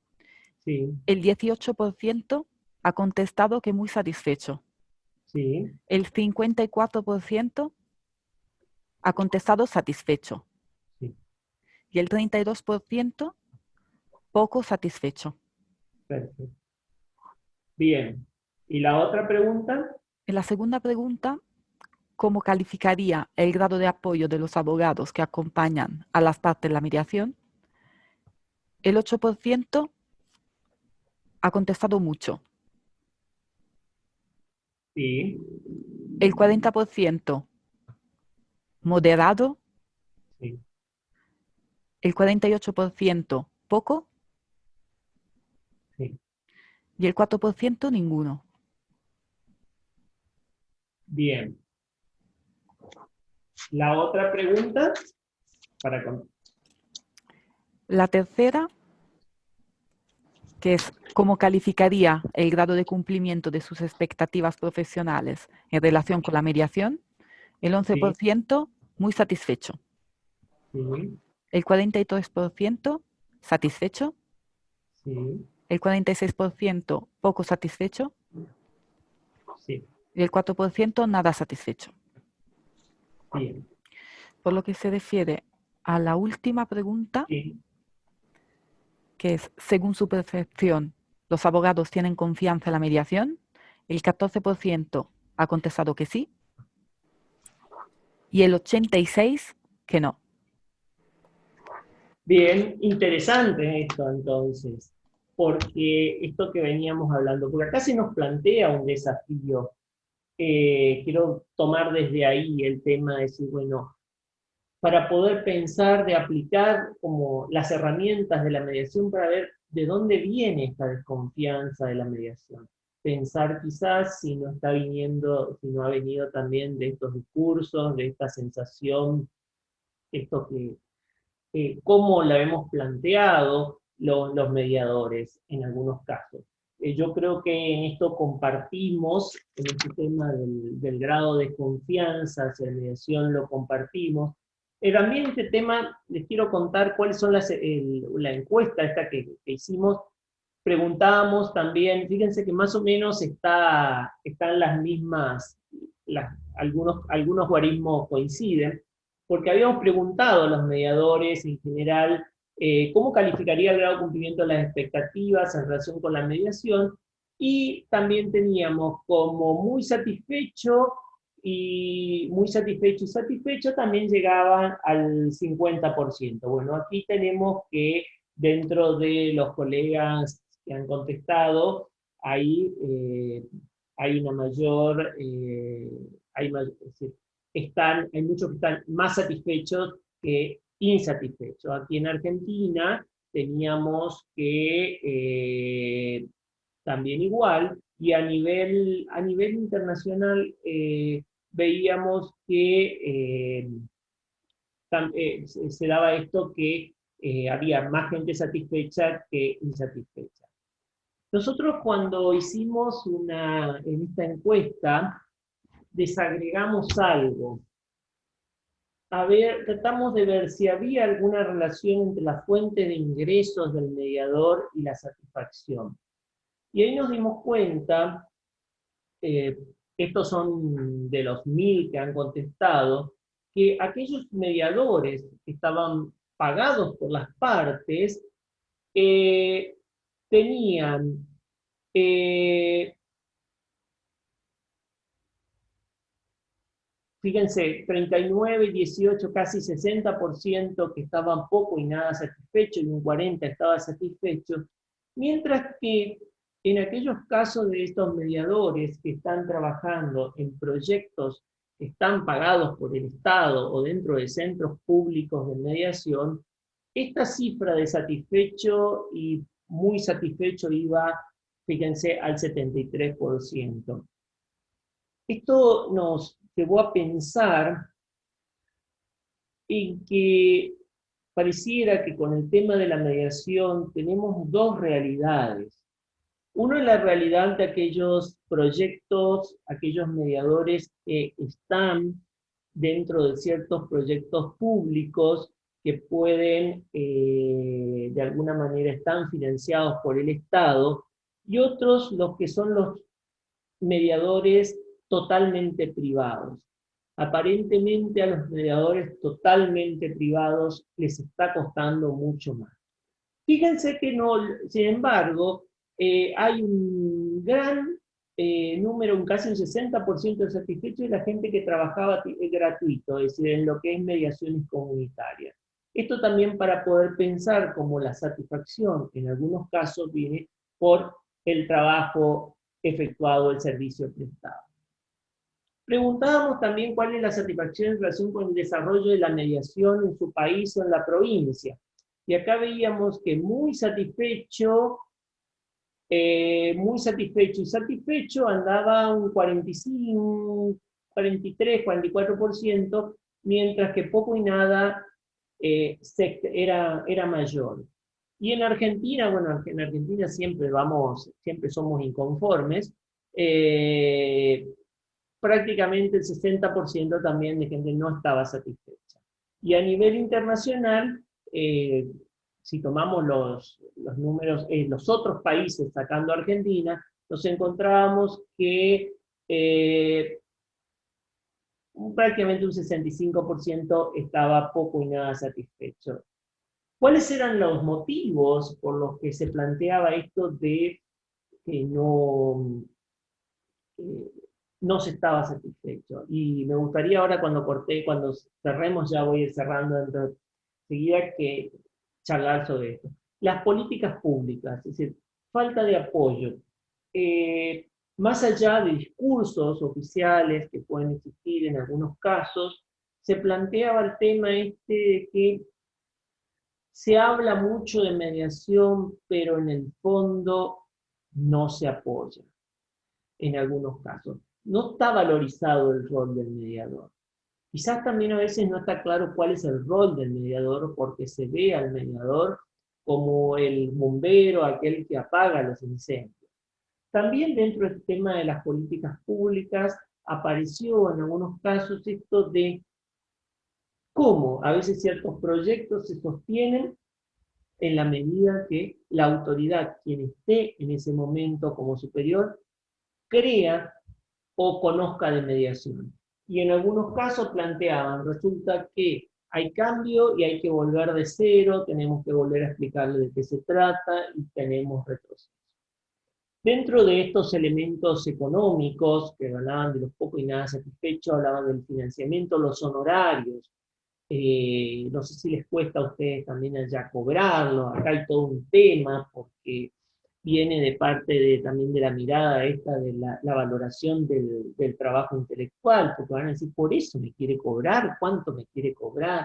sí, El 18% ha contestado que muy satisfecho. sí, El 54% ha contestado satisfecho. sí, Y el 32% poco satisfecho. perfecto. Bien. ¿Y la otra pregunta? En la segunda pregunta, ¿cómo calificaría el grado de apoyo de los abogados que acompañan a las partes en la mediación? El 8% ha contestado mucho. Sí, El 40% moderado. sí, El 48% poco. sí. Y el 4% ninguno. Bien. La otra pregunta, para... La tercera, que es cómo calificaría el grado de cumplimiento de sus expectativas profesionales en relación con la mediación. El Sí, 11% muy satisfecho. sí, El 43% satisfecho. sí, El 46% poco satisfecho. sí. Y el 4% nada satisfecho. Bien. Por lo que se refiere a la última pregunta, Sí, que es, según su percepción, ¿los abogados tienen confianza en la mediación? El 14% ha contestado que sí y el 86% que no. bien, interesante esto entonces, porque esto que veníamos hablando, porque acá se nos plantea un desafío. Quiero tomar desde ahí el tema de decir, bueno, para poder pensar, de aplicar como las herramientas de la mediación para ver de dónde viene esta desconfianza de la mediación. Pensar quizás si no está viniendo, si no ha venido también de estos discursos, de esta sensación, esto que cómo la hemos planteado los mediadores en algunos casos. Yo creo que en esto compartimos, en este tema del grado de confianza hacia la mediación lo compartimos. También este tema, les quiero contar cuáles son la encuesta esta que hicimos. Preguntábamos también, fíjense que más o menos están las mismas, algunos guarismos coinciden, porque habíamos preguntado a los mediadores en general cómo calificaría el grado de cumplimiento de las expectativas en relación con la mediación, y también teníamos como muy satisfecho y satisfecho también llegaban al 50%. Bueno, aquí tenemos que dentro de los colegas que han contestado, hay, hay una mayor, es decir, hay muchos que están más satisfechos que insatisfechos. Aquí en Argentina teníamos que también igual, y a nivel internacional veíamos que se daba esto que había más gente satisfecha que insatisfecha. Nosotros cuando hicimos en esta encuesta, desagregamos algo. A ver, tratamos de ver si había alguna relación entre la fuente de ingresos del mediador y la satisfacción. Y ahí nos dimos cuenta, eh, estos son de los 1000 que han contestado, que aquellos mediadores que estaban pagados por las partes eh, tenían eh, fíjense, 39, 18, casi 60% que estaban poco y nada satisfechos, y un 40% estaba satisfecho, mientras que en aquellos casos de estos mediadores que están trabajando en proyectos que están pagados por el Estado o dentro de centros públicos de mediación, esta cifra de satisfecho y muy satisfecho iba, fíjense, al 73%. Esto nos llevó a pensar en que pareciera que con el tema de la mediación tenemos dos realidades. Uno es la realidad de aquellos proyectos, aquellos mediadores que están dentro de ciertos proyectos públicos que pueden, de alguna manera, están financiados por el Estado, y otros los que son los mediadores totalmente privados. Aparentemente a los mediadores totalmente privados les está costando mucho más. Fíjense que no, sin embargo, hay un gran número, casi un 60% de satisfechos de la gente que trabajaba gratuito, es decir, en lo que es mediaciones comunitarias. Esto también para poder pensar como la satisfacción en algunos casos viene por el trabajo efectuado, el servicio prestado. Preguntábamos también cuál es la satisfacción en relación con el desarrollo de la mediación en su país o en la provincia. Y acá veíamos que muy satisfecho y satisfecho andaba un 45, 43, 44%, mientras que poco y nada era mayor. Y en Argentina, bueno, en Argentina siempre somos inconformes, prácticamente el 60% también de gente no estaba satisfecha. Y a nivel internacional, si tomamos los números en los otros países, sacando Argentina, nos encontrábamos que prácticamente un 65% estaba poco y nada satisfecho. ¿Cuáles eran los motivos por los que se planteaba esto de que no se estaba satisfecho? Y me gustaría ahora cuando cerremos, ya voy a ir cerrando enseguida, que charlar sobre esto. Las políticas públicas, es decir, falta de apoyo. Más allá de discursos oficiales que pueden existir en algunos casos, se planteaba el tema de que se habla mucho de mediación, pero en el fondo no se apoya en algunos casos. No está valorizado el rol del mediador. Quizás también a veces no está claro cuál es el rol del mediador, porque se ve al mediador como el bombero, aquel que apaga los incendios. También dentro del tema de las políticas públicas apareció en algunos casos esto de cómo a veces ciertos proyectos se sostienen en la medida que la autoridad, quien esté en ese momento como superior, crea o conozca de mediación. Y en algunos casos planteaban, resulta que hay cambio y hay que volver de cero, tenemos que volver a explicarle de qué se trata y tenemos retroceso. Dentro de estos elementos económicos que hablaban de los poco y nada satisfechos, hablaban del financiamiento, los honorarios. No sé si les cuesta a ustedes también allá cobrarlo, acá hay todo un tema porque viene de parte también de la mirada esta de la valoración del trabajo intelectual, porque van a decir, por eso me quiere cobrar, ¿cuánto me quiere cobrar?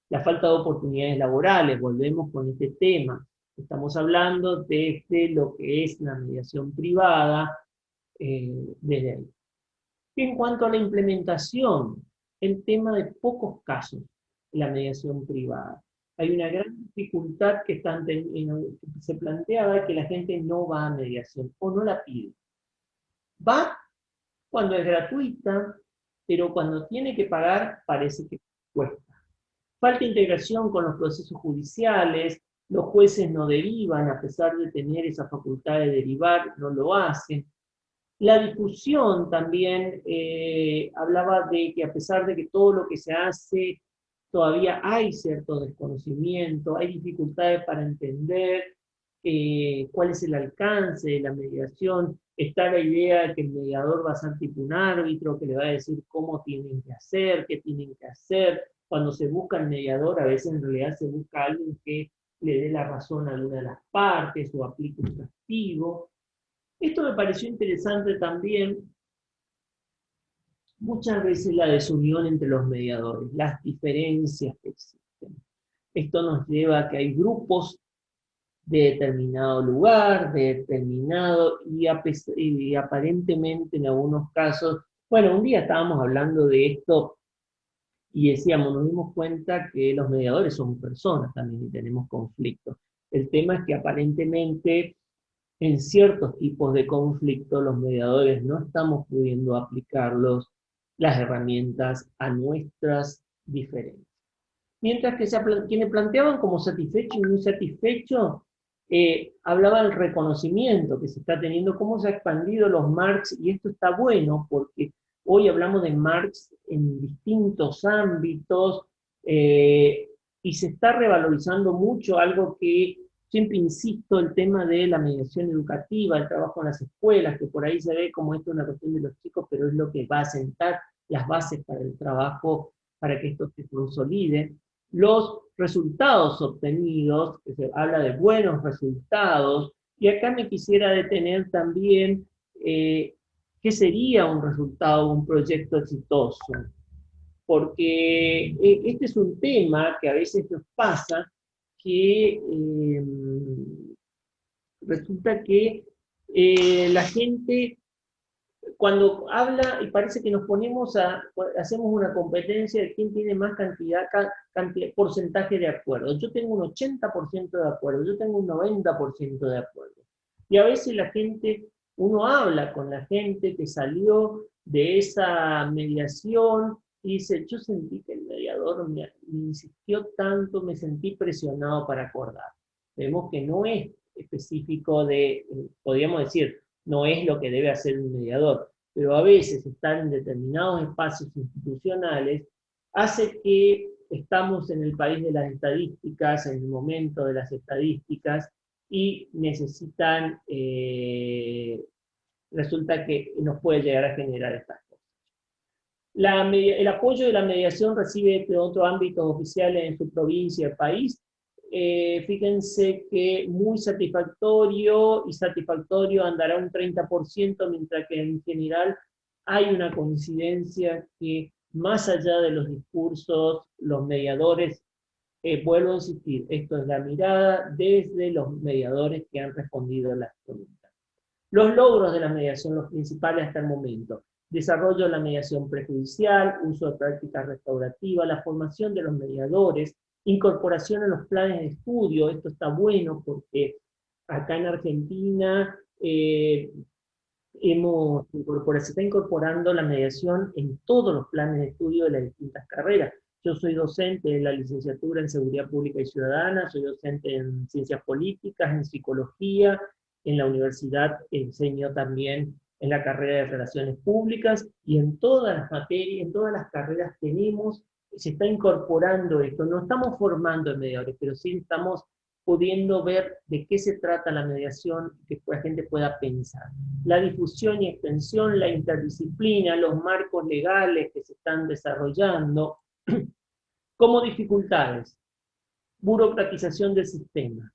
La falta de oportunidades laborales, volvemos con este tema. Estamos hablando desde lo que es la mediación privada, desde ahí. En cuanto a la implementación, el tema de pocos casos en la mediación privada. Hay una gran dificultad que se planteaba, que la gente no va a mediación o no la pide. Va cuando es gratuita, pero cuando tiene que pagar parece que cuesta. Falta integración con los procesos judiciales, los jueces no derivan, a pesar de tener esa facultad de derivar, no lo hacen. La difusión también hablaba de que a pesar de que todo lo que se hace, todavía hay cierto desconocimiento, hay dificultades para entender cuál es el alcance de la mediación, está la idea de que el mediador va a ser tipo un árbitro, que le va a decir cómo tienen que hacer, qué tienen que hacer. Cuando se busca el mediador, a veces en realidad se busca a alguien que le dé la razón a alguna de las partes o aplique un castigo. Esto me pareció interesante también, muchas veces la desunión entre los mediadores, las diferencias que existen. Esto nos lleva a que hay grupos de determinado lugar, de determinado, y aparentemente en algunos casos, bueno, un día estábamos hablando de esto y decíamos, nos dimos cuenta que los mediadores son personas también y tenemos conflictos. El tema es que aparentemente en ciertos tipos de conflictos los mediadores no estamos pudiendo aplicarlos, las herramientas a nuestras diferencias. Mientras que quienes planteaban como satisfecho y muy satisfecho, hablaba del reconocimiento que se está teniendo, cómo se ha expandido los Marx, y esto está bueno porque hoy hablamos de Marx en distintos ámbitos, y se está revalorizando mucho algo que siempre insisto, el tema de la mediación educativa, el trabajo en las escuelas, que por ahí se ve como esto es una cuestión de los chicos, pero es lo que va a sentar las bases para el trabajo, para que esto se consolide. Los resultados obtenidos, que se habla de buenos resultados, y acá me quisiera detener también qué sería un resultado, un proyecto exitoso, porque este es un tema que a veces nos pasa, que resulta que la gente cuando habla y parece que nos hacemos una competencia de quién tiene más porcentaje de acuerdo. Yo tengo un 80% de acuerdo, yo tengo un 90% de acuerdo. Y a veces uno habla con la gente que salió de esa mediación y dice, yo sentí que el mediador me insistió tanto, me sentí presionado para acordar. Vemos que no es específico podríamos decir, no es lo que debe hacer un mediador, pero a veces estar en determinados espacios institucionales hace que estamos en el país de las estadísticas, en el momento de las estadísticas, y resulta que nos puede llegar a generar estas cosas. El apoyo de la mediación recibe de otros ámbitos oficiales en su provincia, país. Fíjense que muy satisfactorio andará un 30%, mientras que en general hay una coincidencia que más allá de los discursos, los mediadores, vuelvo a insistir, esto es la mirada desde los mediadores que han respondido a las preguntas. Los logros de la mediación, los principales hasta el momento: desarrollo de la mediación prejudicial, uso de prácticas restaurativas, la formación de los mediadores, incorporación a los planes de estudio. Esto está bueno porque acá en Argentina se está incorporando la mediación en todos los planes de estudio de las distintas carreras. Yo soy docente de la licenciatura en Seguridad Pública y Ciudadana, soy docente en Ciencias Políticas, en Psicología, en la universidad enseño también en la carrera de Relaciones Públicas, y en todas las materias, en todas las carreras se está incorporando esto. No estamos formando mediadores, pero sí estamos pudiendo ver de qué se trata la mediación, que la gente pueda pensar. La difusión y extensión, la interdisciplina, los marcos legales que se están desarrollando. Como dificultades: burocratización del sistema,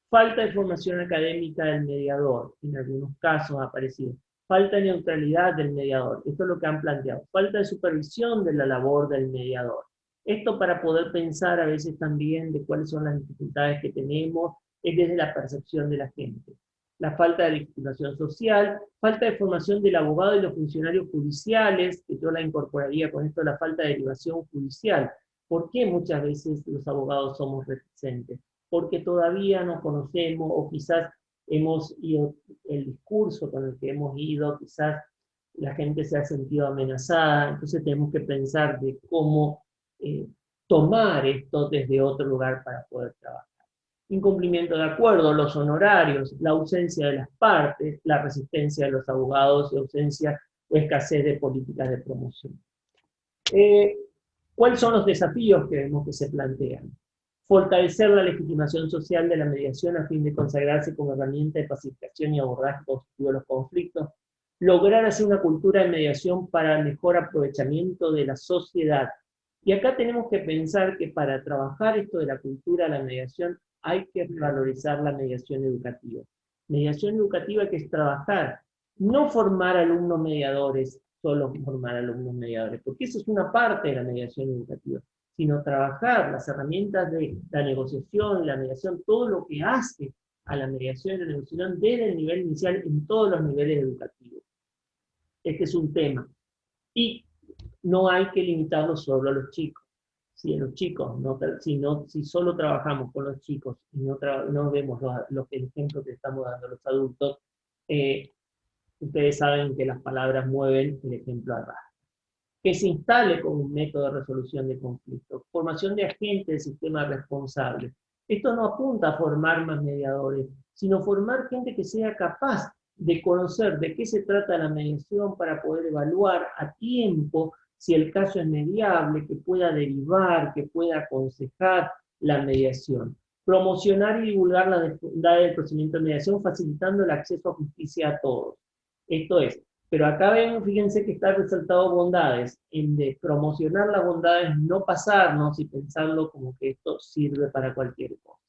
falta de formación académica del mediador, en algunos casos ha aparecido, falta de neutralidad del mediador, esto es lo que han planteado, falta de supervisión de la labor del mediador. Esto para poder pensar a veces también de cuáles son las dificultades que tenemos, es desde la percepción de la gente. La falta de legitimación social, falta de formación del abogado y los funcionarios judiciales, que yo la incorporaría con esto, la falta de derivación judicial. ¿Por qué muchas veces los abogados somos reticentes? Porque todavía no conocemos, o quizás hemos ido, el discurso con el que hemos ido, quizás la gente se ha sentido amenazada, entonces tenemos que pensar de cómo tomar esto desde otro lugar para poder trabajar. Incumplimiento de acuerdo, los honorarios, la ausencia de las partes, la resistencia de los abogados y ausencia o escasez de políticas de promoción. ¿Cuáles son los desafíos que vemos que se plantean? fortalecer la legitimación social de la mediación a fin de consagrarse como herramienta de pacificación y abordaje constructivo de los conflictos, lograr hacer una cultura de mediación para el mejor aprovechamiento de la sociedad. Y acá tenemos que pensar que para trabajar esto de la cultura de la mediación hay que valorizar la mediación educativa. Mediación educativa hay que trabajar, no formar alumnos mediadores, solo formar alumnos mediadores, porque eso es una parte de la mediación educativa, sino trabajar las herramientas de la negociación, la mediación, todo lo que hace a la mediación y la negociación desde el nivel inicial en todos los niveles educativos. Este es un tema. Y no hay que limitarlo solo a los chicos. Si los chicos, si solo trabajamos con los chicos y no vemos los ejemplos que estamos dando a los adultos, ustedes saben que las palabras mueven, el ejemplo arrastra. Que se instale como un método de resolución de conflictos. Formación de agentes del sistema responsable. Esto no apunta a formar más mediadores, sino formar gente que sea capaz de conocer de qué se trata la mediación para poder evaluar a tiempo si el caso es mediable, que pueda derivar, que pueda aconsejar la mediación. Promocionar y divulgar la bondad del procedimiento de mediación, facilitando el acceso a justicia a todos. Esto es, pero acá ven, fíjense que está resaltado bondades, en de promocionar las bondades, no pasarnos y pensarlo como que esto sirve para cualquier cosa.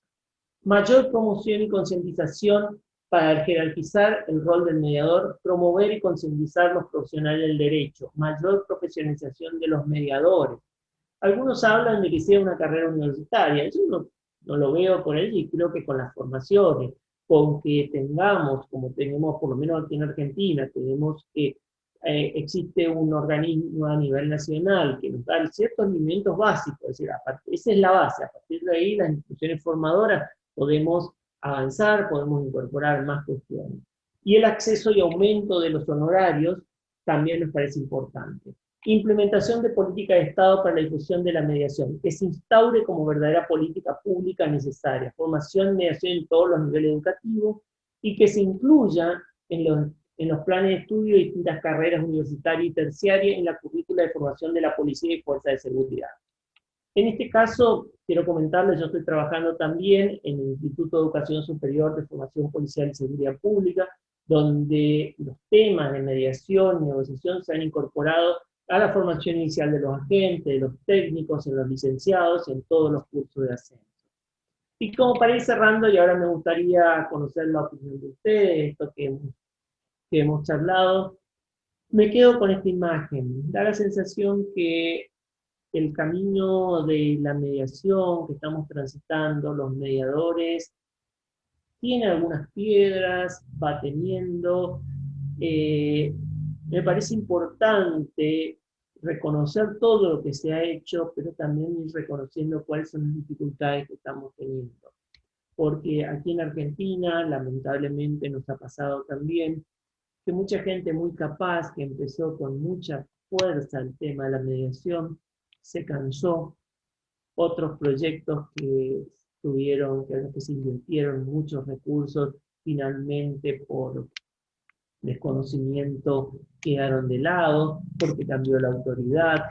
Mayor promoción y concientización para jerarquizar el rol del mediador, promover y concientizar los profesionales del derecho, mayor profesionalización de los mediadores. Algunos hablan de que sea una carrera universitaria, yo no lo veo por ahí, y creo que con las formaciones, con que tengamos, como tenemos por lo menos aquí en Argentina, tenemos que existe un organismo a nivel nacional que nos da ciertos elementos básicos, es decir, esa es la base, a partir de ahí las instituciones formadoras podemos avanzar, podemos incorporar más cuestiones. Y el acceso y aumento de los honorarios también nos parece importante. Implementación de política de Estado para la difusión de la mediación, que se instaure como verdadera política pública necesaria, formación y mediación en todos los niveles educativos, y que se incluya en los planes de estudio de distintas carreras universitarias y terciarias en la currícula de formación de la policía y fuerza de seguridad. En este caso, quiero comentarles, yo estoy trabajando también en el Instituto de Educación Superior de Formación Policial y Seguridad Pública, donde los temas de mediación y negociación se han incorporado a la formación inicial de los agentes, de los técnicos, en los licenciados y en todos los cursos de ascenso. Y como para ir cerrando, y ahora me gustaría conocer la opinión de ustedes, esto que hemos charlado, me quedo con esta imagen. Da la sensación que el camino de la mediación que estamos transitando, los mediadores, tiene algunas piedras, va teniendo. Me parece importante reconocer todo lo que se ha hecho, pero también ir reconociendo cuáles son las dificultades que estamos teniendo. Porque aquí en Argentina, lamentablemente, nos ha pasado también que mucha gente muy capaz, que empezó con mucha fuerza el tema de la mediación, se cansó. Otros proyectos que se invirtieron muchos recursos, finalmente por desconocimiento quedaron de lado, porque cambió la autoridad.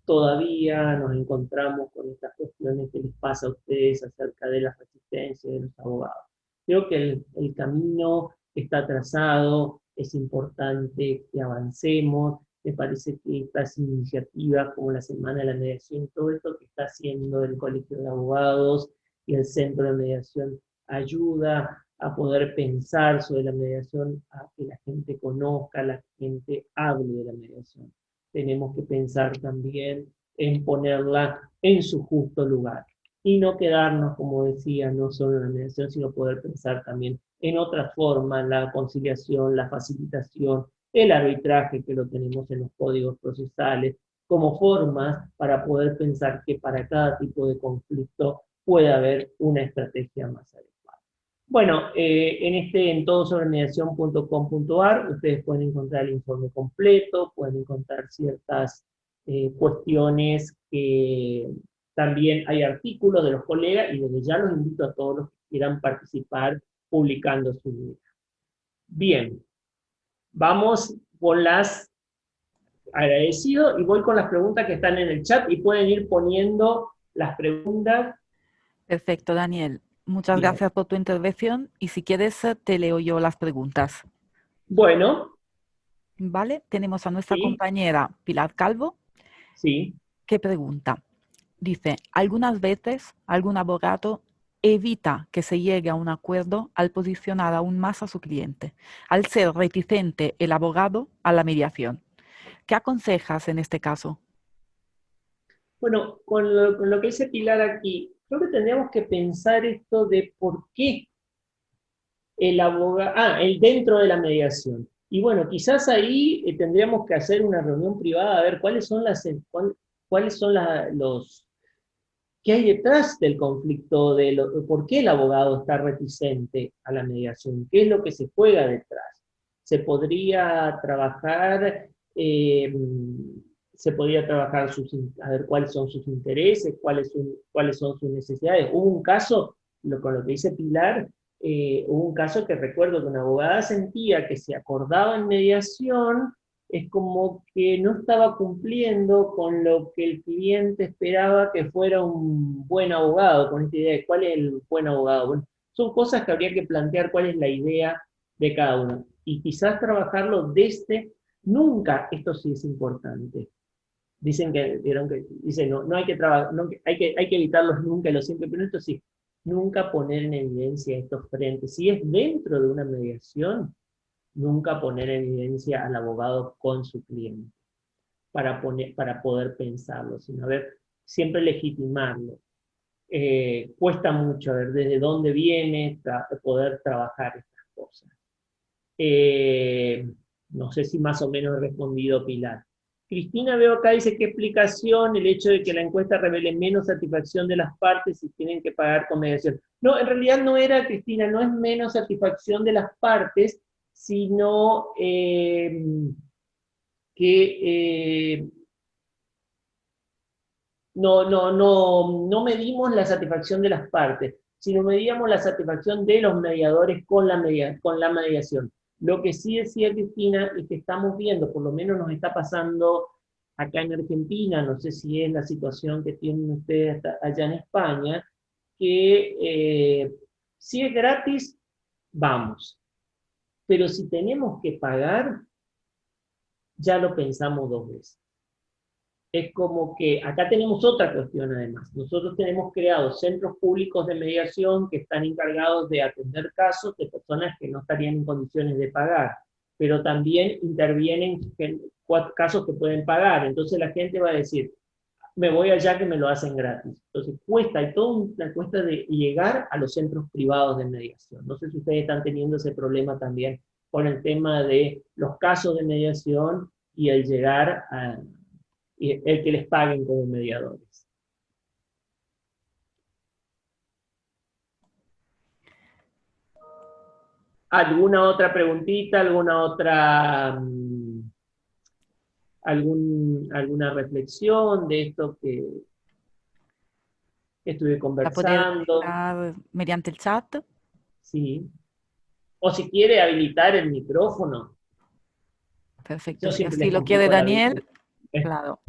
Todavía nos encontramos con estas cuestiones que les pasa a ustedes acerca de la resistencia de los abogados. Creo que el camino está trazado, es importante que avancemos. Me parece que estas iniciativas como la Semana de la Mediación, todo esto que está haciendo el Colegio de Abogados y el Centro de Mediación ayuda a poder pensar sobre la mediación, a que la gente conozca, la gente hable de la mediación. Tenemos que pensar también en ponerla en su justo lugar y no quedarnos, como decía, no solo en la mediación, sino poder pensar también en otras formas, la conciliación, la facilitación, el arbitraje, que lo tenemos en los códigos procesales, como formas para poder pensar que para cada tipo de conflicto puede haber una estrategia más adecuada. Bueno, en todosobremediacion.com.ar ustedes pueden encontrar el informe completo, pueden encontrar ciertas cuestiones que también hay artículos de los colegas, y desde ya los invito a todos los que quieran participar publicando sus ideas. Bien, vamos con las agradecidos y voy con las preguntas que están en el chat y pueden ir poniendo las preguntas. Perfecto, Daniel. Muchas Bien. gracias por tu intervención y si quieres te leo yo las preguntas. Bueno, ¿Vale? Tenemos a nuestra sí, compañera Pilar Calvo sí. que pregunta. Dice, algunas veces algún abogado evita que se llegue a un acuerdo al posicionar aún más a su cliente, al ser reticente el abogado a la mediación. ¿Qué aconsejas en este caso? Bueno, con lo que dice Pilar aquí, creo que tendríamos que pensar esto de por qué el abogado, el dentro de la mediación. Y bueno, quizás ahí tendríamos que hacer una reunión privada a ver cuáles son los, qué hay detrás del conflicto, por qué el abogado está reticente a la mediación, qué es lo que se juega detrás. Se podría trabajar, eh, a ver cuáles son sus intereses, cuáles son sus necesidades. Hubo un caso, con lo que dice Pilar, hubo un caso que recuerdo que una abogada sentía que se acordaba en mediación, es como que no estaba cumpliendo con lo que el cliente esperaba que fuera un buen abogado, con esta idea de cuál es el buen abogado. Bueno, son cosas que habría que plantear cuál es la idea de cada uno. Y quizás trabajarlo desde, nunca, esto sí es importante. Dicen, no, no hay que trabajar, no, hay que evitarlos nunca y lo siempre, pero esto sí, nunca poner en evidencia estos frentes. Si es dentro de una mediación, nunca poner en evidencia al abogado con su cliente para poder pensarlo, sino a ver, siempre legitimarlo. Cuesta mucho a ver desde dónde viene poder trabajar estas cosas. Eh, no sé si más o menos he respondido, Pilar. Cristina, veo acá, dice, ¿qué explicación el hecho de que la encuesta revele menos satisfacción de las partes si tienen que pagar con mediación? No, en realidad no era, Cristina, no es menos satisfacción de las partes, sino que no medimos la satisfacción de las partes, sino medíamos la satisfacción de los mediadores con la mediación. Lo que sí decía Cristina es que estamos viendo, por lo menos nos está pasando acá en Argentina, no sé si es la situación que tienen ustedes allá en España, que si es gratis, vamos. Pero si tenemos que pagar, ya lo pensamos dos veces. Es como que acá tenemos otra cuestión además. Nosotros tenemos creados centros públicos de mediación que están encargados de atender casos de personas que no estarían en condiciones de pagar, pero también intervienen en casos que pueden pagar. Entonces la gente va a decir, me voy allá que me lo hacen gratis. Entonces cuesta, hay toda una cuesta de llegar a los centros privados de mediación. No sé si ustedes están teniendo ese problema también con el tema de los casos de mediación y el llegar a el que les paguen como mediadores. ¿Alguna otra preguntita? ¿Alguna otra, alguna reflexión de esto que estuve Para poder conversando? realizar mediante el chat. Sí. O si quiere habilitar el micrófono. Perfecto, Yo si siempre así les lo quiere complico la vida. Daniel, claro.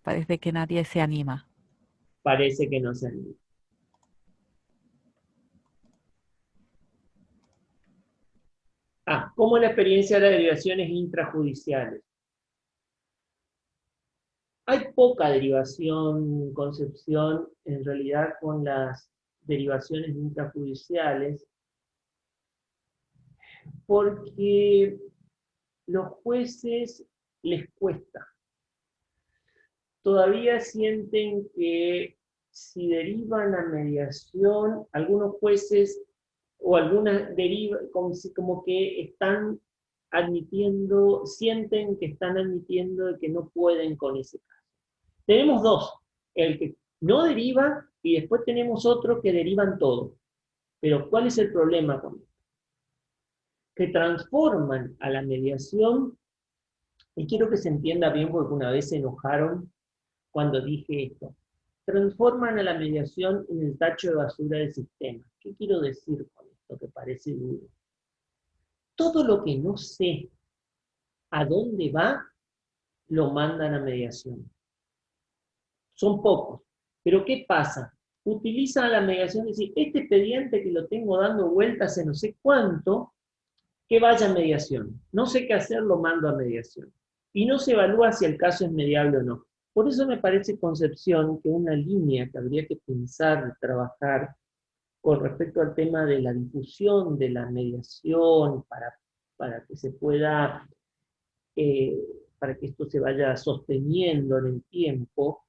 Parece que nadie se anima. Parece que no se anima. ¿Cómo es la experiencia de las derivaciones intrajudiciales? Hay poca derivación, Concepción, en realidad con las derivaciones intrajudiciales, porque los jueces les cuesta. Todavía sienten que si derivan a mediación, algunos jueces o algunas derivan como que están admitiendo, sienten que están admitiendo que no pueden con ese caso. Tenemos dos, el que no deriva y después tenemos otro que derivan todo. Pero ¿cuál es el problema con esto? Que transforman a la mediación, y quiero que se entienda bien porque una vez se enojaron cuando dije esto, transforman a la mediación en el tacho de basura del sistema. ¿Qué quiero decir con esto que parece duro? Todo lo que no sé a dónde va, lo mandan a mediación. Son pocos. Pero ¿qué pasa? Utilizan la mediación y dicen, este expediente que lo tengo dando vueltas en no sé cuánto, que vaya a mediación. No sé qué hacer, lo mando a mediación. Y no se evalúa si el caso es mediable o no. Por eso me parece, Concepción, que una línea que habría que pensar, trabajar, con respecto al tema de la difusión de la mediación, para que se pueda, para que esto se vaya sosteniendo en el tiempo,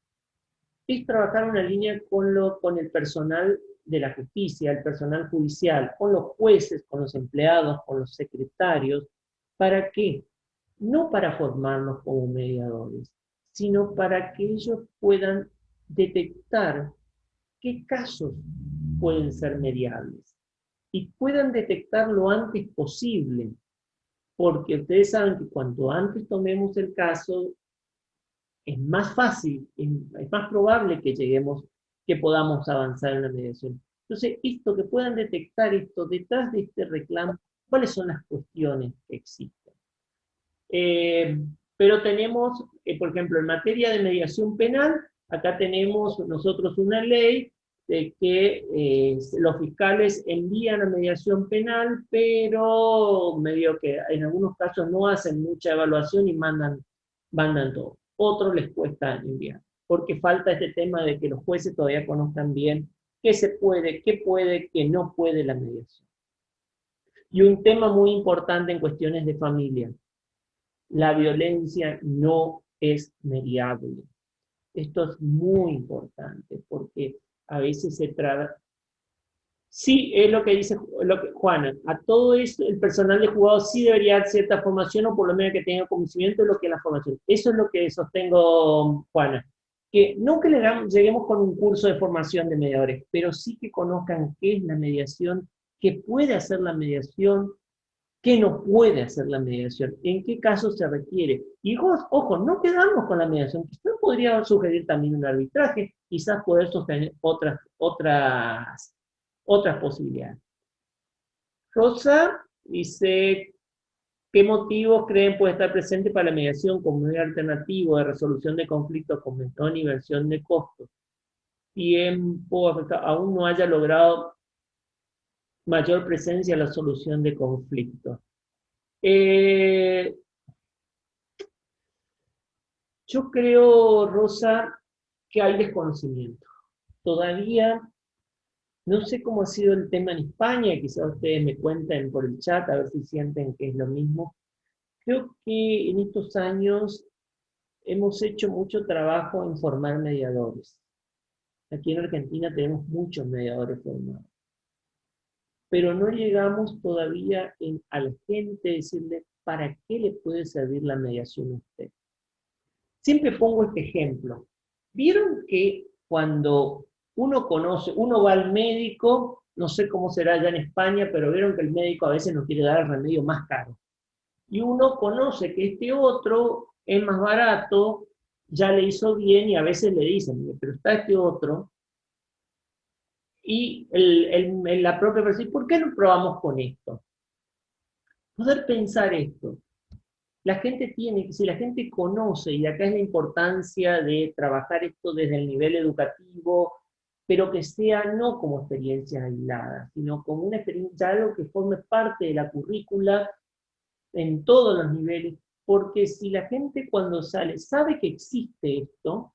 es trabajar una línea con el personal de la justicia, el personal judicial, con los jueces, con los empleados, con los secretarios. ¿Para qué? No para formarnos como mediadores, sino para que ellos puedan detectar qué casos pueden ser mediables y puedan detectar lo antes posible, porque ustedes saben que cuanto antes tomemos el caso, es más fácil, es más probable que lleguemos, que podamos avanzar en la mediación. Entonces, esto, que puedan detectar esto, detrás de este reclamo, cuáles son las cuestiones que existen. Pero tenemos, por ejemplo, en materia de mediación penal, acá tenemos nosotros una ley de que los fiscales envían a mediación penal, pero medio que en algunos casos no hacen mucha evaluación y mandan todo. Otros les cuesta enviar, porque falta este tema de que los jueces todavía conozcan bien qué se puede, qué no puede la mediación. Y un tema muy importante en cuestiones de familia: la violencia no es mediable. Esto es muy importante, porque a veces se trata... Sí, es lo que dice Juana, a todo esto el personal de juzgados sí debería dar cierta formación, o por lo menos que tenga conocimiento de lo que es la formación. Eso es lo que sostengo, Juana. Que no que lleguemos con un curso de formación de mediadores, pero sí que conozcan qué es la mediación, qué puede hacer la mediación, qué no puede hacer la mediación, en qué casos se requiere. Y ojo, no quedarnos con la mediación, quizás podría sugerir también un arbitraje, quizás poder sostener otras posibilidades. Rosa dice, ¿qué motivos creen puede estar presente para la mediación como medio alternativo de resolución de conflictos con menor inversión de costos? Tiempo, aún no haya logrado mayor presencia en la solución de conflictos. Yo creo, Rosa, que hay desconocimiento. Todavía no sé cómo ha sido el tema en España, quizás ustedes me cuenten por el chat, a ver si sienten que es lo mismo. Creo que en estos años hemos hecho mucho trabajo en formar mediadores. Aquí en Argentina tenemos muchos mediadores formados, pero no llegamos todavía a la gente decirle para qué le puede servir la mediación a usted. Siempre pongo este ejemplo. ¿Vieron que cuando uno va al médico, no sé cómo será allá en España, pero vieron que el médico a veces nos quiere dar el remedio más caro? Y uno conoce que este otro es más barato, ya le hizo bien, y a veces le dicen, pero está este otro, y la propia persona, ¿por qué no probamos con esto? Poder pensar esto. La gente si la gente conoce, y acá es la importancia de trabajar esto desde el nivel educativo, pero que sea no como experiencias aisladas, sino como una experiencia, algo que forme parte de la currícula en todos los niveles, porque si la gente cuando sale sabe que existe esto,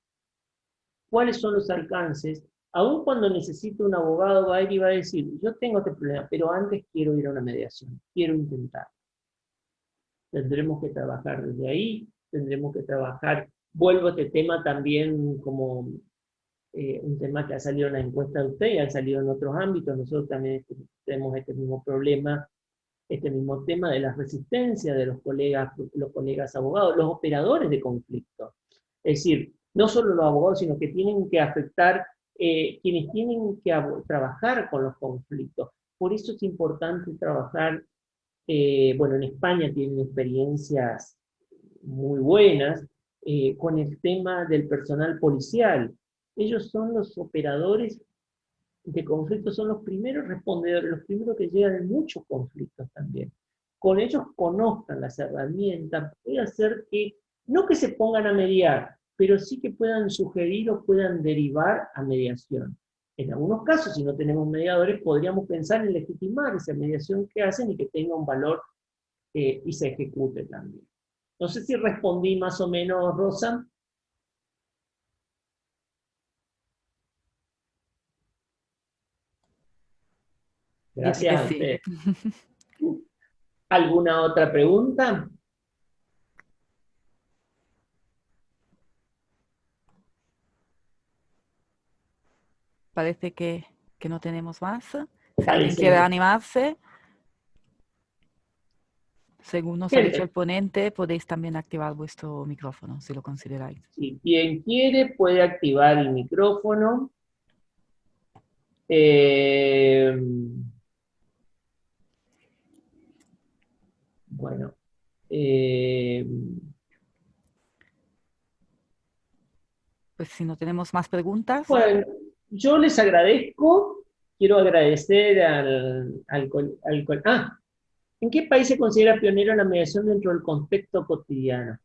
cuáles son los alcances, aun cuando necesite un abogado, va a ir y va a decir, yo tengo este problema, pero antes quiero ir a una mediación, quiero intentar. Tendremos que trabajar desde ahí, tendremos que trabajar, vuelvo a este tema también como un tema que ha salido en la encuesta de usted y ha salido en otros ámbitos. Nosotros también tenemos este mismo problema, este mismo tema de la resistencia de los colegas abogados, los operadores de conflicto. Es decir, no solo los abogados, sino que tienen que afectar quienes tienen que trabajar con los conflictos. Por eso es importante trabajar. Bueno, en España tienen experiencias muy buenas con el tema del personal policial. Ellos son los operadores de conflictos, son los primeros respondedores, los primeros que llegan en muchos conflictos también. Con ellos conozcan las herramientas, puede hacer que no que se pongan a mediar, pero sí que puedan sugerir o puedan derivar a mediación. En algunos casos, si no tenemos mediadores, podríamos pensar en legitimar esa mediación que hacen y que tenga un valor y se ejecute también. No sé si respondí más o menos, Rosa. Dice que Gracias a sí. usted. ¿Alguna otra pregunta? Parece que no tenemos más. Si alguien Parece quiere que animarse, según nos ha dicho el gente, ponente, podéis también activar vuestro micrófono, si lo consideráis. si quien quiere puede activar el micrófono. Bueno, eh, Pues si no tenemos más preguntas, bueno, yo les agradezco, quiero agradecer ¿en qué país se considera pionero en la mediación dentro del contexto cotidiano?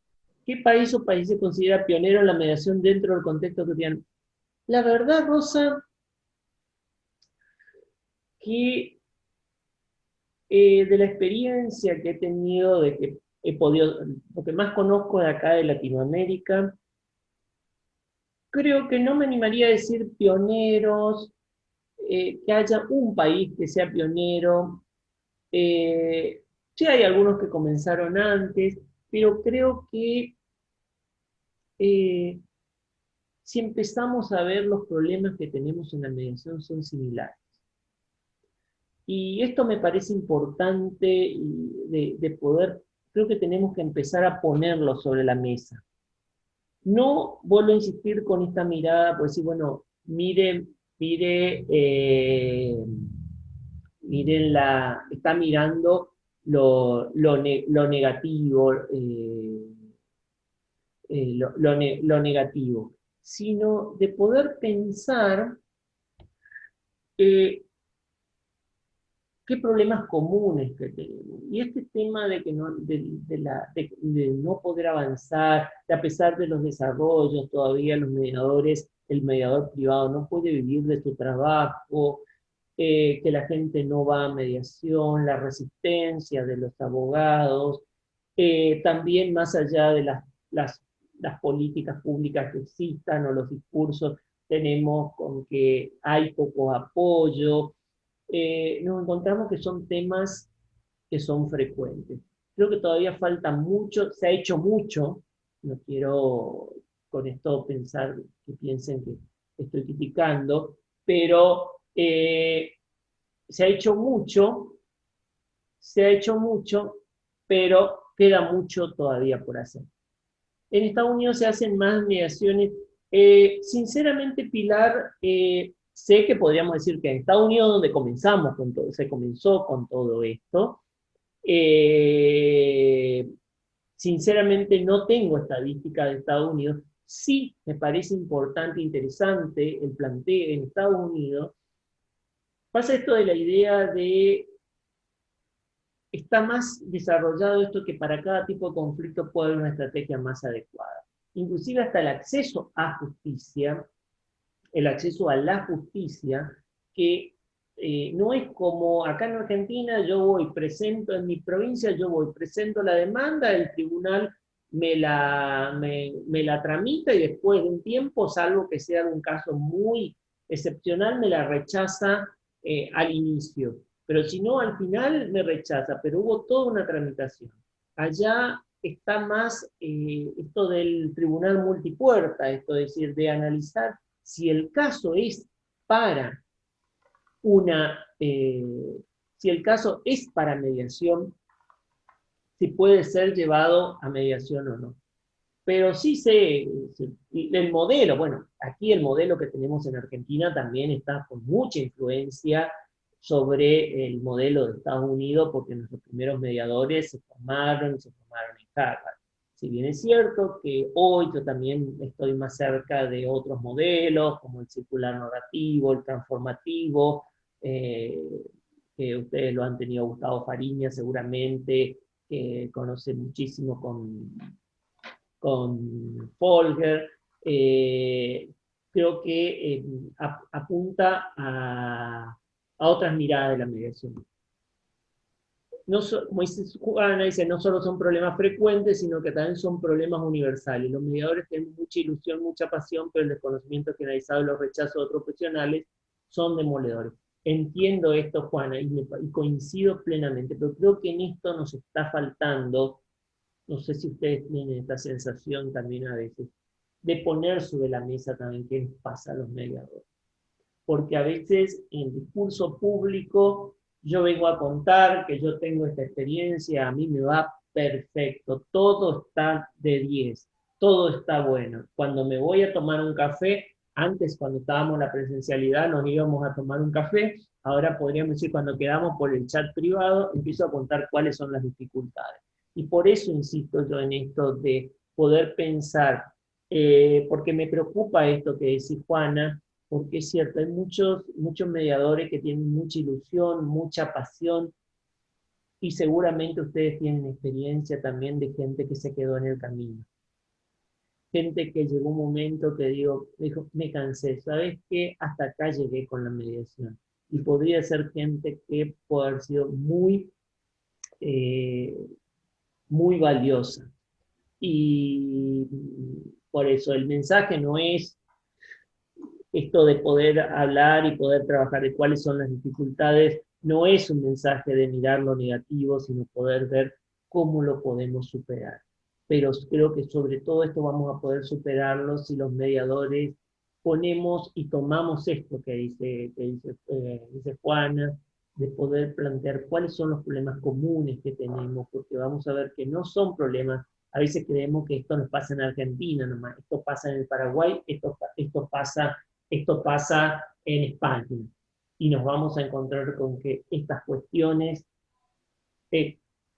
¿Qué país o país se considera pionero en la mediación dentro del contexto cotidiano? La verdad, Rosa, que de la experiencia que he tenido, de que he podido, lo que más conozco de acá de Latinoamérica, creo que no me animaría a decir pioneros, que haya un país que sea pionero. Sí hay algunos que comenzaron antes, pero creo que eh, si empezamos a ver los problemas que tenemos en la mediación son similares. Y esto me parece importante de poder, creo que tenemos que empezar a ponerlo sobre la mesa. No vuelvo a insistir con esta mirada, pues sí, bueno, mire, miren está mirando lo negativo, lo negativo, sino de poder pensar eh, qué problemas comunes que tenemos. Y este tema de, que no, de no poder avanzar, de a pesar de los desarrollos, todavía los mediadores, el mediador privado no puede vivir de su trabajo, que la gente no va a mediación, la resistencia de los abogados, también más allá de las políticas públicas que existan o los discursos, tenemos con que hay poco apoyo, nos encontramos que son temas que son frecuentes. Creo que todavía falta mucho, se ha hecho mucho, no quiero con esto pensar que piensen que estoy criticando, pero se ha hecho mucho, se ha hecho mucho, pero queda mucho todavía por hacer. En Estados Unidos se hacen más mediaciones. Sinceramente, Pilar, sé que podríamos decir que en Estados Unidos donde comenzamos con todo, se comenzó con todo esto. Eh, Sinceramente no tengo estadística de Estados Unidos. Sí me parece importante, interesante el planteo en Estados Unidos. Pasa esto de la idea de está más desarrollado esto que para cada tipo de conflicto puede haber una estrategia más adecuada. Inclusive hasta el acceso a justicia, el acceso a la justicia, que no es como acá en Argentina, yo voy, presento en mi provincia, yo voy, presento la demanda, el tribunal me la tramita y después de un tiempo, salvo que sea un caso muy excepcional, me la rechaza al inicio. Pero si no, al final me rechaza, pero hubo toda una tramitación. Allá está más esto del tribunal multipuerta, esto es decir, de analizar si el caso es para si el caso es para mediación, si puede ser llevado a mediación o no. Pero sí el modelo, bueno, aquí el modelo que tenemos en Argentina también está con mucha influencia sobre el modelo de Estados Unidos, porque nuestros primeros mediadores se formaron en Harvard. Si bien es cierto que hoy yo también estoy más cerca de otros modelos, como el circular narrativo, el transformativo, eh, que ustedes lo han tenido Gustavo Fariña seguramente, conoce muchísimo con Folger, creo que apunta a otras miradas de la mediación. Como dice Juana, dice, no solo son problemas frecuentes, sino que también son problemas universales. Los mediadores tienen mucha ilusión, mucha pasión, pero el desconocimiento generalizado y los rechazos de otros profesionales son demoledores. Entiendo esto, Juana, y coincido plenamente, pero creo que en esto nos está faltando, no sé si ustedes tienen esta sensación también a veces, de poner sobre la mesa también qué les pasa a los mediadores. Porque a veces en el discurso público yo vengo a contar que yo tengo esta experiencia, a mí me va perfecto, todo está de 10, todo está bueno. Cuando me voy a tomar un café, antes cuando estábamos en la presencialidad nos íbamos a tomar un café, ahora podríamos decir cuando quedamos por el chat privado, empiezo a contar cuáles son las dificultades. Y por eso insisto yo en esto de poder pensar, porque me preocupa esto que decís, Juana, porque es cierto, hay muchos mediadores que tienen mucha ilusión, mucha pasión, y seguramente ustedes tienen experiencia también de gente que se quedó en el camino. Gente que llegó un momento que dijo, me cansé, ¿sabes qué? Hasta acá llegué con la mediación. Y podría ser gente que puede haber sido muy, muy valiosa. Y por eso el mensaje no es esto de poder hablar y poder trabajar de cuáles son las dificultades, no es un mensaje de mirar lo negativo, sino poder ver cómo lo podemos superar. Pero creo que sobre todo esto vamos a poder superarlo si los mediadores ponemos y tomamos esto que dice Juana, de poder plantear cuáles son los problemas comunes que tenemos, porque vamos a ver que no son problemas. A veces creemos que esto nos pasa en Argentina nomás, esto pasa en el Paraguay, esto pasa en España. Y nos vamos a encontrar con que estas cuestiones,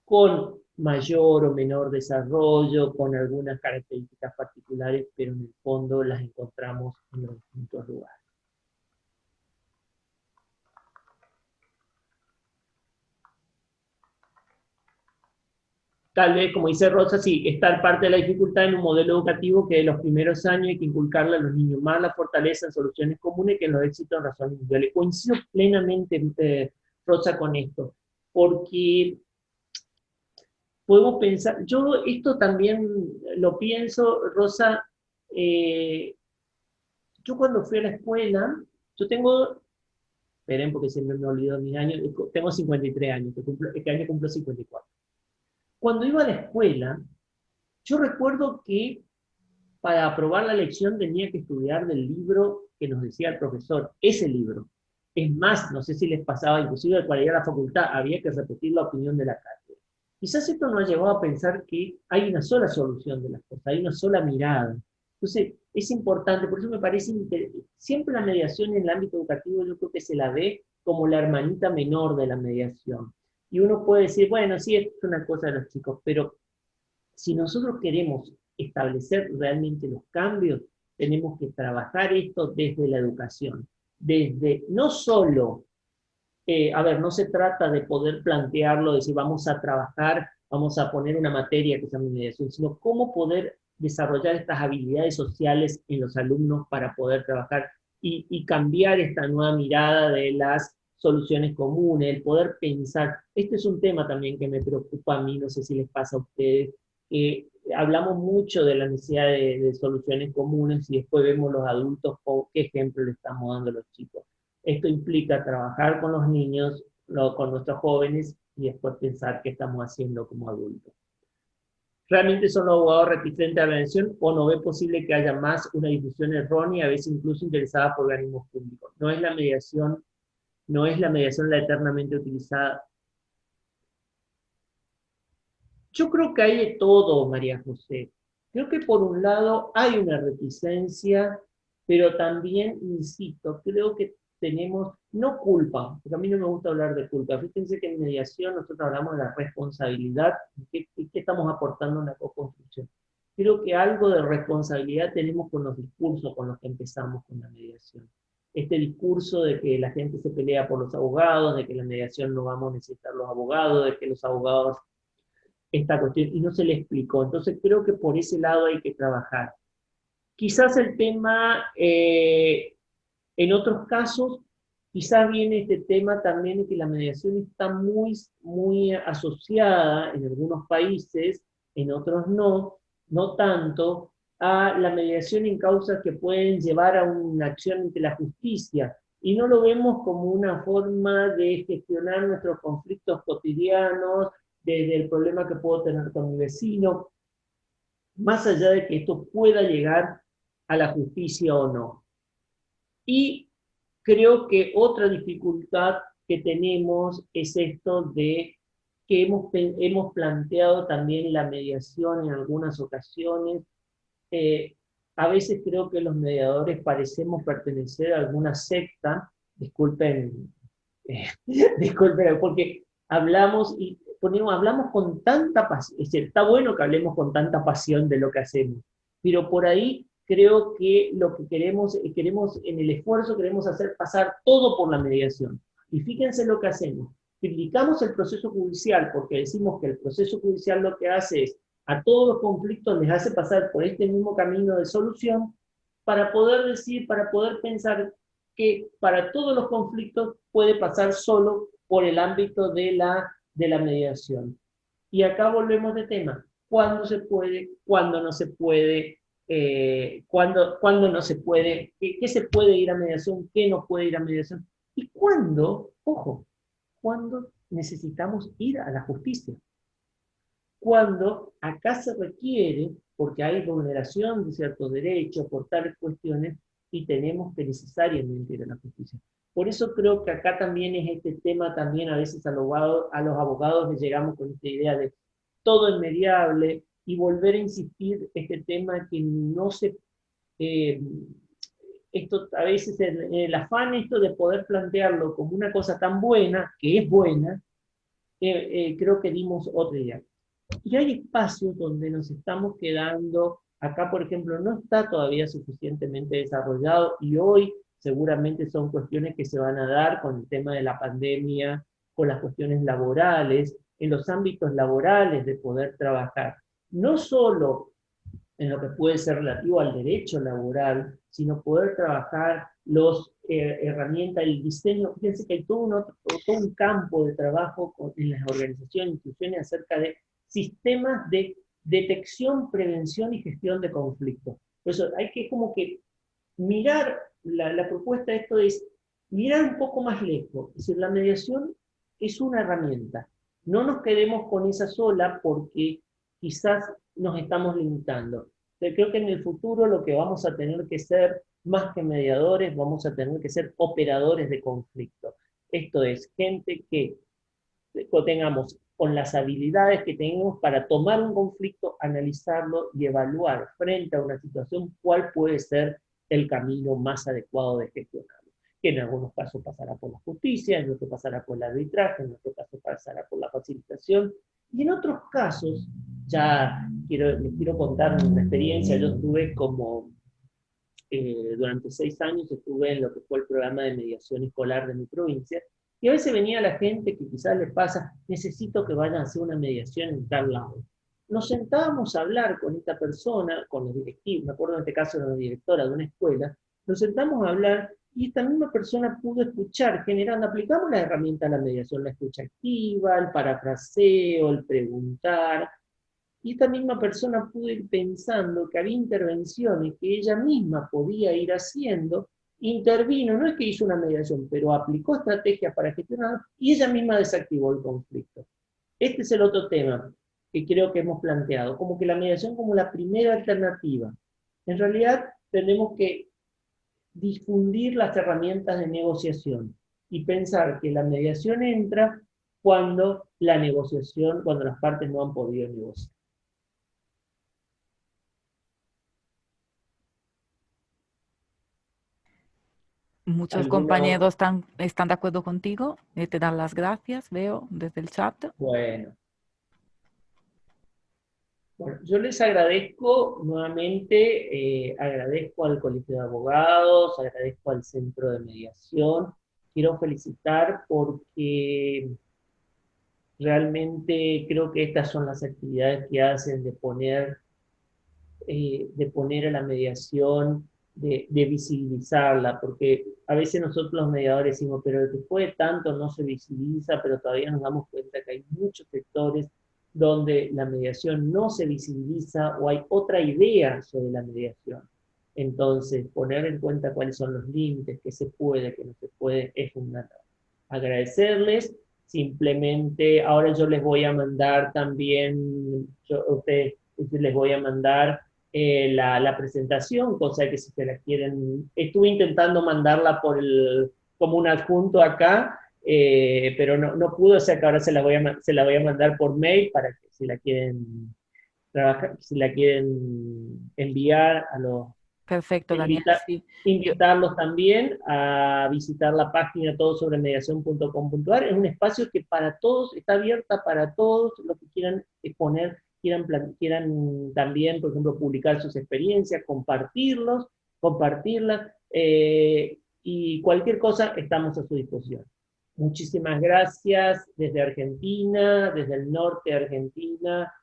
con mayor o menor desarrollo, con algunas características particulares, pero en el fondo las encontramos en los distintos lugares. Tal vez, como dice Rosa, sí, estar parte de la dificultad en un modelo educativo que de los primeros años hay que inculcarle a los niños más la fortaleza en soluciones comunes que en los éxitos en razones individuales. Coincido plenamente, Rosa, con esto, porque podemos pensar, yo esto también lo pienso, Rosa, yo cuando fui a la escuela, yo tengo, esperen porque siempre me olvido mis años, tengo 53 años, este año cumplo 54. Cuando iba a la escuela, yo recuerdo que para aprobar la lección tenía que estudiar del libro que nos decía el profesor, ese libro. Es más, no sé si les pasaba, inclusive para ir a la facultad, había que repetir la opinión de la cátedra. Quizás esto nos ha llevado a pensar que hay una sola solución de las cosas, hay una sola mirada. Entonces, es importante, por eso me parece siempre la mediación en el ámbito educativo yo creo que se la ve como la hermanita menor de la mediación. Y uno puede decir, bueno, sí, esto es una cosa de los chicos, pero si nosotros queremos establecer realmente los cambios, tenemos que trabajar esto desde la educación. Desde, no solo, no se trata de poder plantearlo, de decir vamos a trabajar, vamos a poner una materia que se llama mediación, sino cómo poder desarrollar estas habilidades sociales en los alumnos para poder trabajar y cambiar esta nueva mirada de las soluciones comunes, el poder pensar. Este es un tema también que me preocupa a mí, no sé si les pasa a ustedes, hablamos mucho de la necesidad de soluciones comunes y después vemos los adultos qué ejemplo le estamos dando a los chicos. Esto implica trabajar con los niños, con nuestros jóvenes y después pensar qué estamos haciendo como adultos. ¿Realmente son los abogados reticentes a la mediación o no ve posible que haya más una difusión errónea, a veces incluso interesada por organismos públicos? No es la mediación la eternamente utilizada. Yo creo que hay de todo, María José. Creo que por un lado hay una reticencia, pero también, insisto, creo que tenemos, no culpa, porque a mí no me gusta hablar de culpa. Fíjense que en mediación nosotros hablamos de la responsabilidad, ¿qué estamos aportando en la co-construcción? Creo que algo de responsabilidad tenemos con los discursos con los que empezamos con la mediación. Este discurso de que la gente se pelea por los abogados, de que la mediación no vamos a necesitar los abogados, de que los abogados esta cuestión y no se le explicó. Entonces creo que por ese lado hay que trabajar. Quizás el tema, en otros casos, quizás viene este tema también de que la mediación está muy asociada en algunos países, en otros no, no tanto, a la mediación en causas que pueden llevar a una acción ante la justicia. Y no lo vemos como una forma de gestionar nuestros conflictos cotidianos, desde el problema que puedo tener con mi vecino, más allá de que esto pueda llegar a la justicia o no. Y creo que otra dificultad que tenemos es esto de que hemos planteado también la mediación en algunas ocasiones. Eh, a veces creo que los mediadores parecemos pertenecer a alguna secta, disculpen, disculpen, porque hablamos con tanta pasión, está bueno que hablemos con tanta pasión de lo que hacemos, pero por ahí creo que lo que queremos en el esfuerzo, queremos hacer pasar todo por la mediación. Y fíjense lo que hacemos. Criticamos el proceso judicial porque decimos que el proceso judicial lo que hace es a todos los conflictos les hace pasar por este mismo camino de solución para poder decir, para poder pensar que para todos los conflictos puede pasar solo por el ámbito de la mediación. Y acá volvemos de tema. ¿Cuándo se puede? ¿Cuándo no se puede? ¿Cuándo no se puede? ¿Qué se puede ir a mediación? ¿Qué no puede ir a mediación? ¿Y cuándo, ojo, cuándo necesitamos ir a la justicia? Cuando acá se requiere, porque hay vulneración de ciertos derechos por tales cuestiones, y tenemos que necesariamente ir a la justicia. Por eso creo que acá también es este tema, también a veces a los abogados les llegamos con esta idea de todo es mediable, y volver a insistir este tema que no se... Eh, esto a veces en el afán esto de poder plantearlo como una cosa tan buena, que es buena, creo que dimos otra idea. Y hay espacios donde nos estamos quedando, acá por ejemplo no está todavía suficientemente desarrollado, y hoy seguramente son cuestiones que se van a dar con el tema de la pandemia, con las cuestiones laborales, en los ámbitos laborales de poder trabajar. No solo en lo que puede ser relativo al derecho laboral, sino poder trabajar las herramientas, el diseño. Fíjense que hay todo un campo de trabajo en las organizaciones, instituciones, acerca de sistemas de detección, prevención y gestión de conflictos. Por eso hay que como que mirar, la propuesta de esto es mirar un poco más lejos. Es decir, la mediación es una herramienta. No nos quedemos con esa sola porque quizás nos estamos limitando. Pero creo que en el futuro lo que vamos a tener que ser, más que mediadores, vamos a tener que ser operadores de conflicto. Esto es, gente que tengamos con las habilidades que tenemos para tomar un conflicto, analizarlo y evaluar frente a una situación cuál puede ser el camino más adecuado de gestionarlo. Que en algunos casos pasará por la justicia, en otros pasará por el arbitraje, en otros casos pasará por la facilitación, y en otros casos, ya les quiero contar una experiencia. Yo estuve durante 6 años estuve en lo que fue el programa de mediación escolar de mi provincia, y a veces venía la gente que quizás les pasa, necesito que vayan a hacer una mediación en tal lado. Nos sentábamos a hablar con esta persona, con los directivos, me acuerdo en este caso era una directora de una escuela, nos sentamos a hablar y esta misma persona pudo escuchar, generando, aplicamos la herramienta de la mediación, la escucha activa, el parafraseo, el preguntar, y esta misma persona pudo ir pensando que había intervenciones que ella misma podía ir haciendo, intervino, no es que hizo una mediación, pero aplicó estrategias para gestionar, y ella misma desactivó el conflicto. Este es el otro tema que creo que hemos planteado, como que la mediación como la primera alternativa. En realidad tenemos que difundir las herramientas de negociación y pensar que la mediación entra cuando cuando las partes no han podido negociar. Muchos ¿Alguna? compañeros están de acuerdo contigo, te dan las gracias, veo desde el chat. Bueno, bueno, yo les agradezco nuevamente, agradezco al Colegio de Abogados, agradezco al Centro de Mediación. Quiero felicitar porque Realmente creo que estas son las actividades que hacen de poner a la mediación, de visibilizarla, porque a veces nosotros los mediadores decimos, pero después de tanto no se visibiliza, pero todavía nos damos cuenta que hay muchos sectores donde la mediación no se visibiliza o hay otra idea sobre la mediación. Entonces, poner en cuenta cuáles son los límites, qué se puede, qué no se puede, es fundamental. Agradecerles. Simplemente, ahora yo les voy a mandar también, a ustedes les voy a mandar la presentación, cosa que si se la quieren, estuve intentando mandarla como un adjunto acá, pero no pudo, o sea que ahora se la voy a mandar por mail para que si la quieren trabajar, si la quieren enviar a los Perfecto, Daniel. Sí. invitarlos también a visitar la página todosobremediación.com.ar. Es un espacio que para todos, está abierta para todos los que quieran exponer, quieran también, por ejemplo, publicar sus experiencias, compartirlas, y cualquier cosa estamos a su disposición. Muchísimas gracias desde Argentina, desde el norte de Argentina.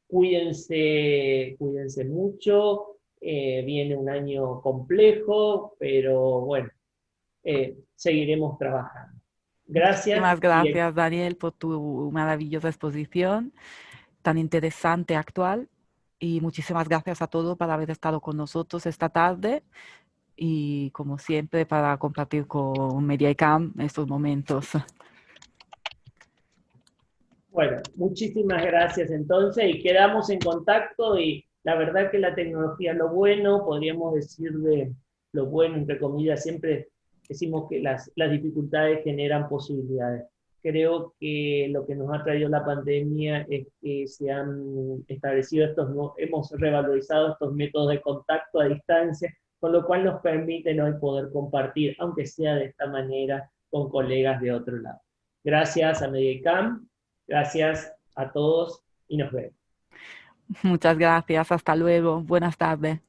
Cuídense mucho. Viene un año complejo, pero bueno, seguiremos trabajando. Gracias. Muchísimas gracias, Daniel, por tu maravillosa exposición, tan interesante, actual. Y muchísimas gracias a todos por haber estado con nosotros esta tarde y, como siempre, para compartir con MediaICAM estos momentos. Bueno, muchísimas gracias entonces y quedamos en contacto y la verdad que la tecnología, lo bueno, podríamos decir de lo bueno, entre comillas, siempre decimos que las dificultades generan posibilidades. Creo que lo que nos ha traído la pandemia es que se han establecido hemos revalorizado estos métodos de contacto a distancia, con lo cual nos permiten hoy poder compartir, aunque sea de esta manera, con colegas de otro lado. Gracias a MediaICAM. Gracias a todos y nos vemos. Muchas gracias. Hasta luego. Buenas tardes.